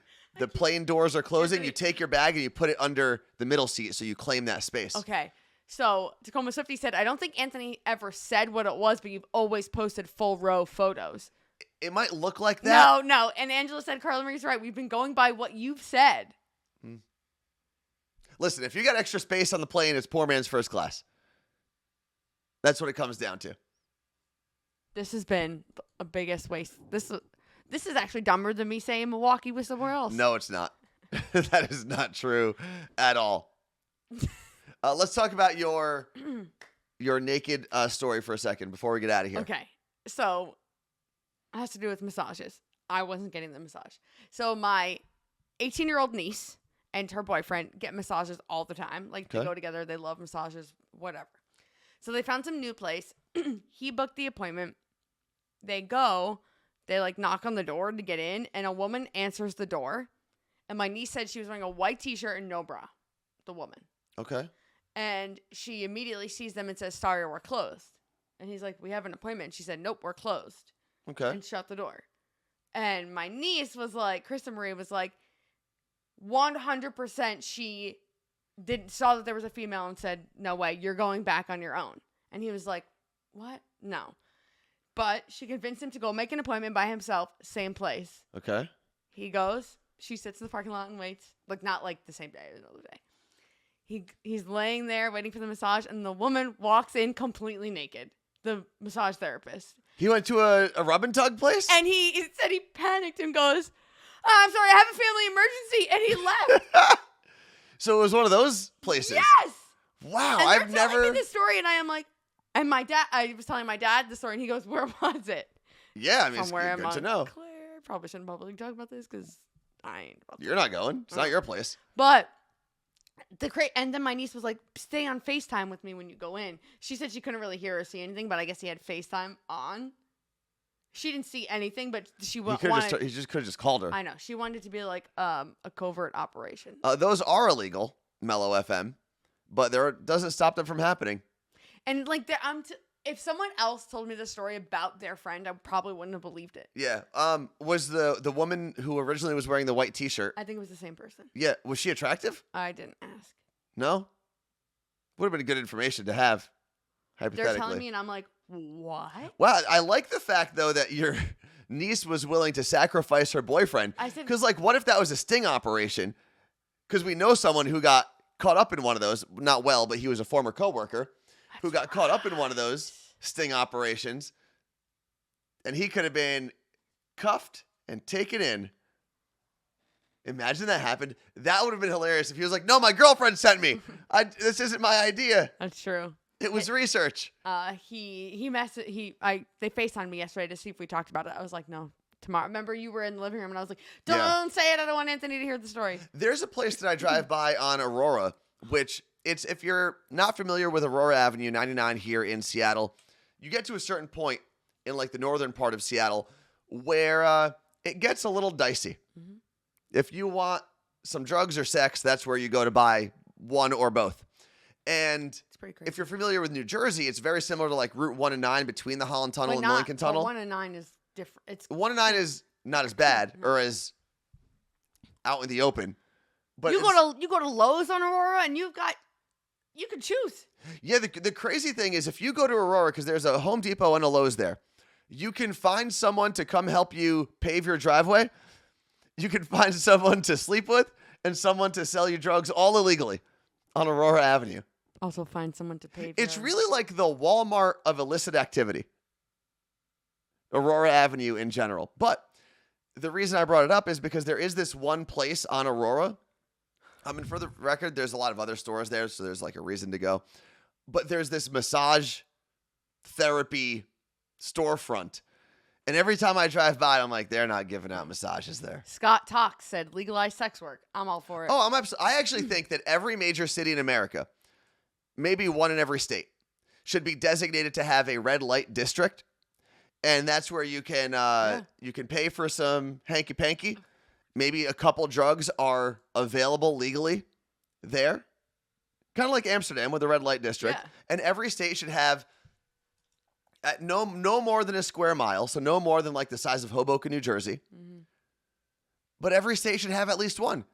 plane doors are closing, you take your bag and you put it under the middle seat so you claim that space. Okay. So Tacoma Swifty said, I don't think Anthony ever said what it was, but you've always posted full row photos. It might look like that. No. And Angela said, Carla Marie's right. We've been going by what you've said. Listen, if you got extra space on the plane, it's poor man's first class. That's what it comes down to. This has been a biggest waste. This is actually dumber than me saying Milwaukee was somewhere else. No, it's not. That is not true at all. Let's talk about your naked story for a second before we get out of here. Okay. So it has to do with massages. I wasn't getting the massage. So my 18-year-old niece and her boyfriend get massages all the time. Like they Okay. go together. They love massages, whatever. So they found some new place. He booked the appointment. They go. They knock on the door to get in, and a woman answers the door. And my niece said she was wearing a white t-shirt and no bra. The woman. Okay. And she immediately sees them and says, sorry, we're closed. And he's like, we have an appointment. She said, nope, we're closed. Okay. And shut the door. And my niece was like, Carla Marie was like, 100% she saw that there was a female and said, no way, you're going back on your own. And he was like, what? No. But she convinced him to go make an appointment by himself, same place. Okay. He goes, she sits in the parking lot and waits. Like, not like the same day, another day. He's laying there waiting for the massage, and the woman walks in completely naked, the massage therapist. He went to a rub and tug place? And he said he panicked and goes, I'm sorry, I have a family emergency. And he left. So it was one of those places? Yes. Wow, And I've they're never... telling me this story, and I am like, and I was telling my dad the story, and he goes, where was it? Yeah, I mean, it's Somewhere good in to know. Montclair. Probably shouldn't publicly talk about this because I ain't about to. You're not going. It's not your place. But and then my niece was like, stay on FaceTime with me when you go in. She said she couldn't really hear or see anything, but I guess he had FaceTime on. She didn't see anything, but she He wanted. could have just called her. I know. She wanted it to be like a covert operation. Those are illegal, Mellow FM, but there doesn't stop them from happening. And like, if someone else told me the story about their friend, I probably wouldn't have believed it. Yeah. Was the woman who originally was wearing the white T-shirt? I think it was the same person. Yeah. Was she attractive? I didn't ask. No. Would have been good information to have. Hypothetically. They're telling me, and I'm like, what? Wow. I like the fact though that your niece was willing to sacrifice her boyfriend. I said, because like, what if that was a sting operation? Because we know someone who got caught up in one of those. Not well, but he was a former coworker who got caught up in one of those sting operations, and he could have been cuffed and taken in. Imagine that happened. That would have been hilarious if he was like, no, my girlfriend sent me. This isn't my idea. That's true. It was research. They FaceTimed me yesterday to see if we talked about it. I was like, no, tomorrow. Remember, you were in the living room, and I was like, don't say it. I don't want Anthony to hear the story. There's a place that I drive by on Aurora, which if you're not familiar with Aurora Avenue 99 here in Seattle, you get to a certain point in like the northern part of Seattle where it gets a little dicey. Mm-hmm. If you want some drugs or sex, that's where you go to buy one or both. And It's pretty crazy. if you're familiar with New Jersey, it's very similar to like Route 1 and 9 between the Holland Tunnel and the Lincoln Tunnel. 1 and 9 is different. It's 1 and 9 is not as bad or as out in the open. But you go to Lowe's on Aurora, and you can choose. Yeah, the crazy thing is if you go to Aurora, because there's a Home Depot and a Lowe's there, you can find someone to come help you pave your driveway. You can find someone to sleep with and someone to sell you drugs all illegally on Aurora Avenue. Also find someone to pay. It's really like the Walmart of illicit activity. Aurora Avenue in general. But the reason I brought it up is because there is this one place on Aurora. I mean, for the record, there's a lot of other stores there, so there's like a reason to go. But there's this massage therapy storefront. And every time I drive by, I'm like, they're not giving out massages there. Scott Talks said legalize sex work. I'm all for it. Oh, I actually think that every major city in America, maybe one in every state, should be designated to have a red light district. And that's where you can you can pay for some hanky-panky. Maybe a couple drugs are available legally there. Kind of like Amsterdam with the red light district. Yeah. And every state should have no more than a square mile, so no more than like the size of Hoboken, New Jersey. Mm-hmm. But every state should have at least one.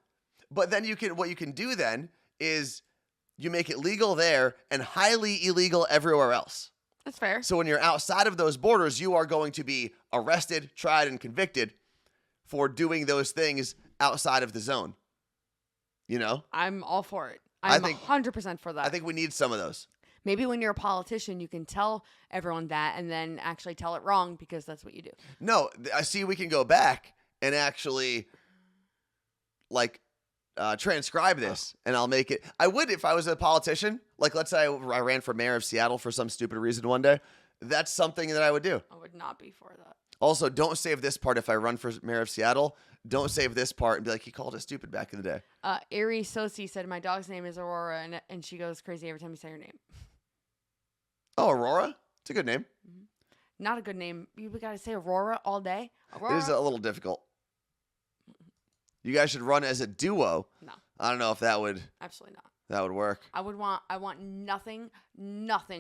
But then what you can do then is you make it legal there and highly illegal everywhere else. That's fair. So when you're outside of those borders, you are going to be arrested, tried, and convicted for doing those things outside of the zone. You know? I'm all for it. I'm 100% for that. I think we need some of those. Maybe when you're a politician, you can tell everyone that and then actually tell it wrong because that's what you do. No, I see we can go back and actually transcribe this and I'll make it. I would if I was a politician. Like, let's say I ran for mayor of Seattle for some stupid reason one day. That's something that I would do. I would not be for that. Also, don't save this part if I run for mayor of Seattle. Don't save this part and be like, he called us stupid back in the day. Erie Sosi said, my dog's name is Aurora, and she goes crazy every time you say her name. Oh, Aurora? It's a good name. Mm-hmm. Not a good name. You got to say Aurora all day? Aurora? It is a little difficult. You guys should run as a duo. No. I don't know if that would... Absolutely not. That would work. I want nothing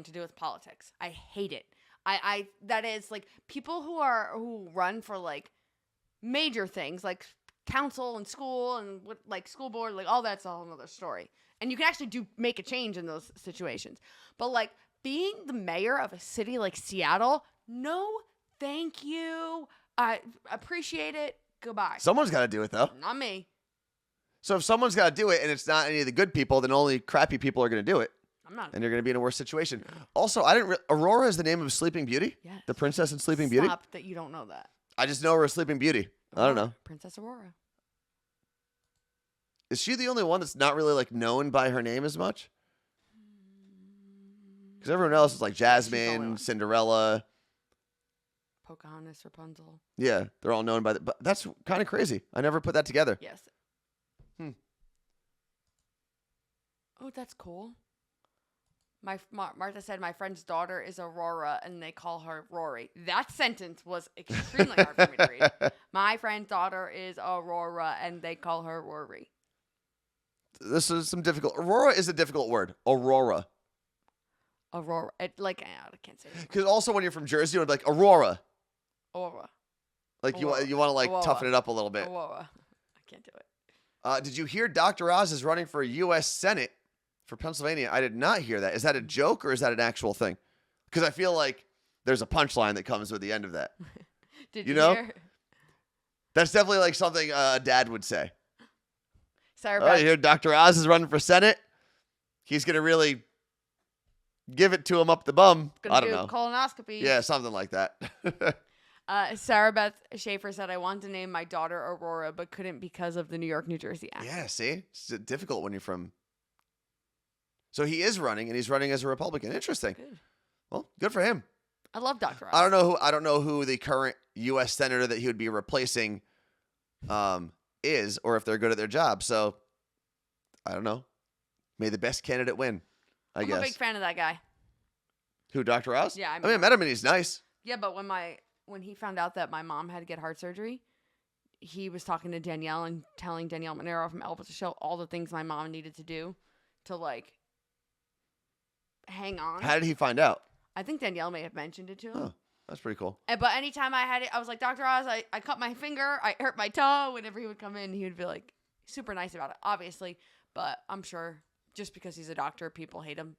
to do with politics. I hate it. That is like people who run for like major things like council and school and like school board, like all that's a whole other story. And you can actually make a change in those situations. But like being the mayor of a city like Seattle, no, thank you. I appreciate it. Goodbye. Someone's got to do it, though. Not me. So if someone's got to do it and it's not any of the good people, then only crappy people are going to do it. I'm not. And you're going to be in a worse situation. Also, Aurora is the name of Sleeping Beauty? Yes. The princess in Sleeping Beauty? Stop that you don't know that. I just know her as Sleeping Beauty. I don't know. Princess Aurora. Is she the only one that's not really like known by her name as much? Because everyone else is like the only Jasmine, one. Cinderella. Pocahontas, Rapunzel. Yeah, they're all known by that. But that's kind of crazy. I never put that together. Yes. Hmm. Oh, that's cool. Martha said my friend's daughter is Aurora and they call her Rory. That sentence was extremely hard for me to read. My friend's daughter is Aurora and they call her Rory. This is some difficult. Aurora is a difficult word. Aurora. Aurora. I can't say it. Because also when you're from Jersey, you're like Aurora. Aurora. Like Aurora. you want to like Aurora. toughen it up a little bit. Aurora. I can't do it. Did you hear Dr. Oz is running for U.S. Senate for Pennsylvania? I did not hear that. Is that a joke or is that an actual thing? Because I feel like there's a punchline that comes with the end of that. Did You you know? hear? That's definitely like something a dad would say. Sorry Oh, about you hear Dr. Oz is running for Senate? He's going to really give it to him up the bum. Gonna I don't do know. colonoscopy. Yeah, something like that. Sarah Beth Schaefer said, I wanted to name my daughter Aurora, but couldn't because of the New York, New Jersey accent. Yeah, see? It's difficult when you're from. So he is running, and he's running as a Republican. Interesting. Good. Well, good for him. I love Dr. Oz. I don't know who the current U.S. senator that he would be replacing is, or if they're good at their job. So I don't know. May the best candidate win. I guess. I'm a big fan of that guy. Who, Dr. Oz? Yeah, I met him and he's nice. Yeah, but when he found out that my mom had to get heart surgery, he was talking to Danielle and telling Danielle Monero from Elvis to show all the things my mom needed to do to like hang on. How did he find out? I think Danielle may have mentioned it to him. Oh, that's pretty cool. But anytime I had it, I was like, Dr. Oz, I cut my finger, I hurt my toe. Whenever he would come in, he would be like super nice about it, obviously. But I'm sure just because he's a doctor, people hate him.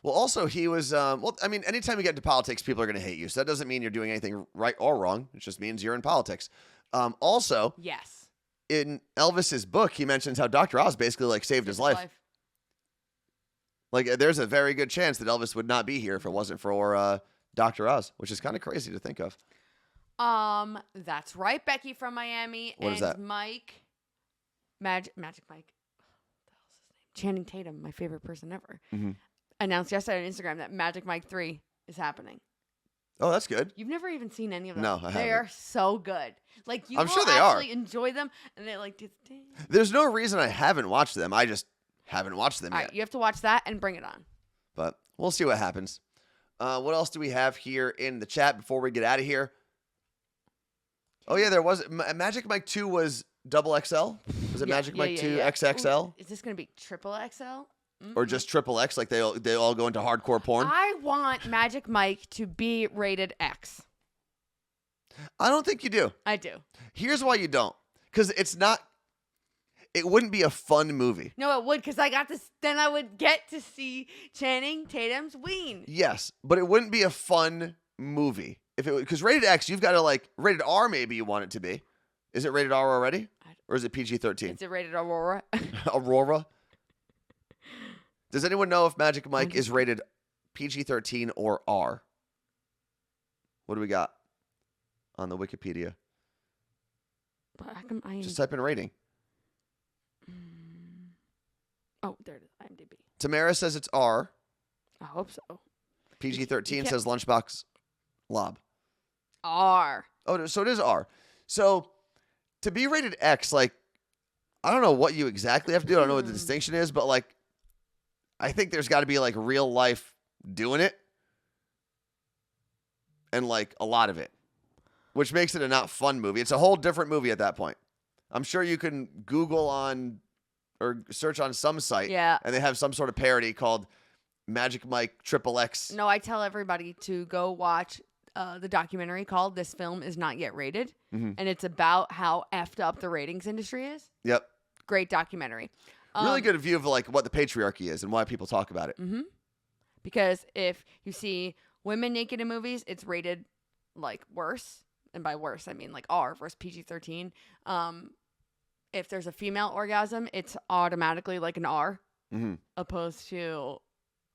Well, also, he was, anytime you get into politics, people are going to hate you. So that doesn't mean you're doing anything right or wrong. It just means you're in politics. Also, Yes. in Elvis's book, he mentions how Dr. Oz basically like saved his life. Like, there's a very good chance that Elvis would not be here if it wasn't for Dr. Oz, which is kind of crazy to think of. That's right, Becky from Miami. What is that? Mike, Magic Mike. What the hell's his name? Channing Tatum, my favorite person ever. Mhm. Announced yesterday on Instagram that Magic Mike 3 is happening. Oh, that's good. You've never even seen any of them. No, I They haven't. are so good. Like you I'm will sure they are. actually enjoy them, and they like do the dance. There's no reason I haven't watched them. I just haven't watched them All yet. right, you have to watch that and bring it on. But we'll see what happens. What else do we have here in the chat before we get out of here? Oh, yeah, there was. Magic Mike 2 was double XL? Was it Magic Mike 2 XXL? Ooh, is this going to be triple XL? Or just triple X, like they all go into hardcore porn? I want Magic Mike to be rated X. I don't think you do. I do. Here's why you don't. Because it wouldn't be a fun movie. No, it would, because I got this. Then I would get to see Channing Tatum's ween. Yes, but it wouldn't be a fun movie. Because rated X, you've got to like, rated R maybe you want it to be. Is it rated R already? Or is it PG-13? It's a rated Aurora. Aurora? Does anyone know if Magic Mike is rated PG-13 or R? What do we got on the Wikipedia? But how come Just type in rating. Oh, there it is. IMDb. Tamara says it's R. I hope so. PG-13 can't- says Lunchbox Lob. R. Oh, so it is R. So to be rated X, like, I don't know what you exactly have to do. I don't know what the distinction is, but like, I think there's got to be like real life doing it. And like a lot of it, which makes it a not fun movie. It's a whole different movie at that point. I'm sure you can Google on or search on some site. Yeah. And they have some sort of parody called Magic Mike XXX. No, I tell everybody to go watch the documentary called "This Film Is Not Yet Rated," Mm-hmm. and it's about how effed up the ratings industry is. Yep. Great documentary. Really good view of like what the patriarchy is and why people talk about it. Mm-hmm. Because if you see women naked in movies, it's rated like worse, and by worse I mean like R versus PG-13. If there's a female orgasm, it's automatically like an R, Mm-hmm. opposed to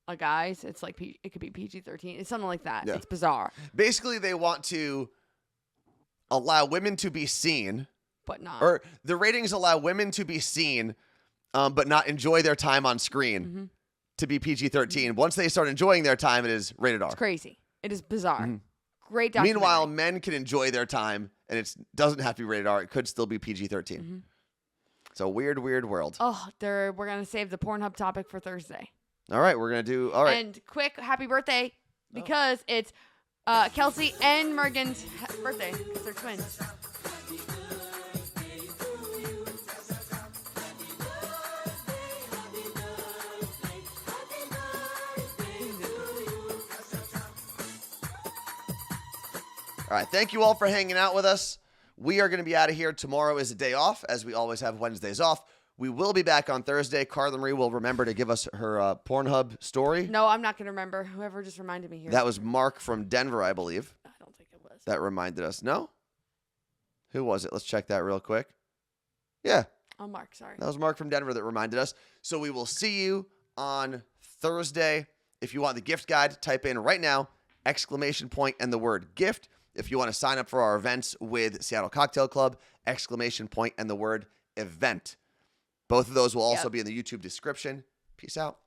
a guy's. It's like it could be PG-13. It's something like that. Yeah. It's bizarre, Basically, they want to allow women to be seen, but not. or the ratings allow women to be seen, but not enjoy their time on screen Mm-hmm. to be PG-13. Once they start enjoying their time, it is rated R. It's crazy. It is bizarre. Mm-hmm. Great documentary. Meanwhile, men can enjoy their time, and it doesn't have to be rated R. It could still be PG-13. Mm-hmm. It's a weird, weird world. Oh, we're gonna save the Pornhub topic for Thursday. All right, we're gonna do. All right. And quick, happy birthday, because it's Kelsey and Morgan's birthday, because they're twins. All right, thank you all for hanging out with us. We are going to be out of here. Tomorrow is a day off, as we always have Wednesdays off. We will be back on Thursday. Carla Marie will remember to give us her Pornhub story. No, I'm not gonna remember. Whoever just reminded me here. That was Mark from Denver, I believe. I don't think it was. That reminded us. No? Who was it? Let's check that real quick. Yeah, Oh, Mark, sorry. that was Mark from Denver that reminded us. So we will see you on Thursday. If you want the gift guide, type in right now, ! And the word gift. If you want to sign up for our events with Seattle Cocktail Club, ! And the word event. Both of those will also be in the YouTube description. Peace out.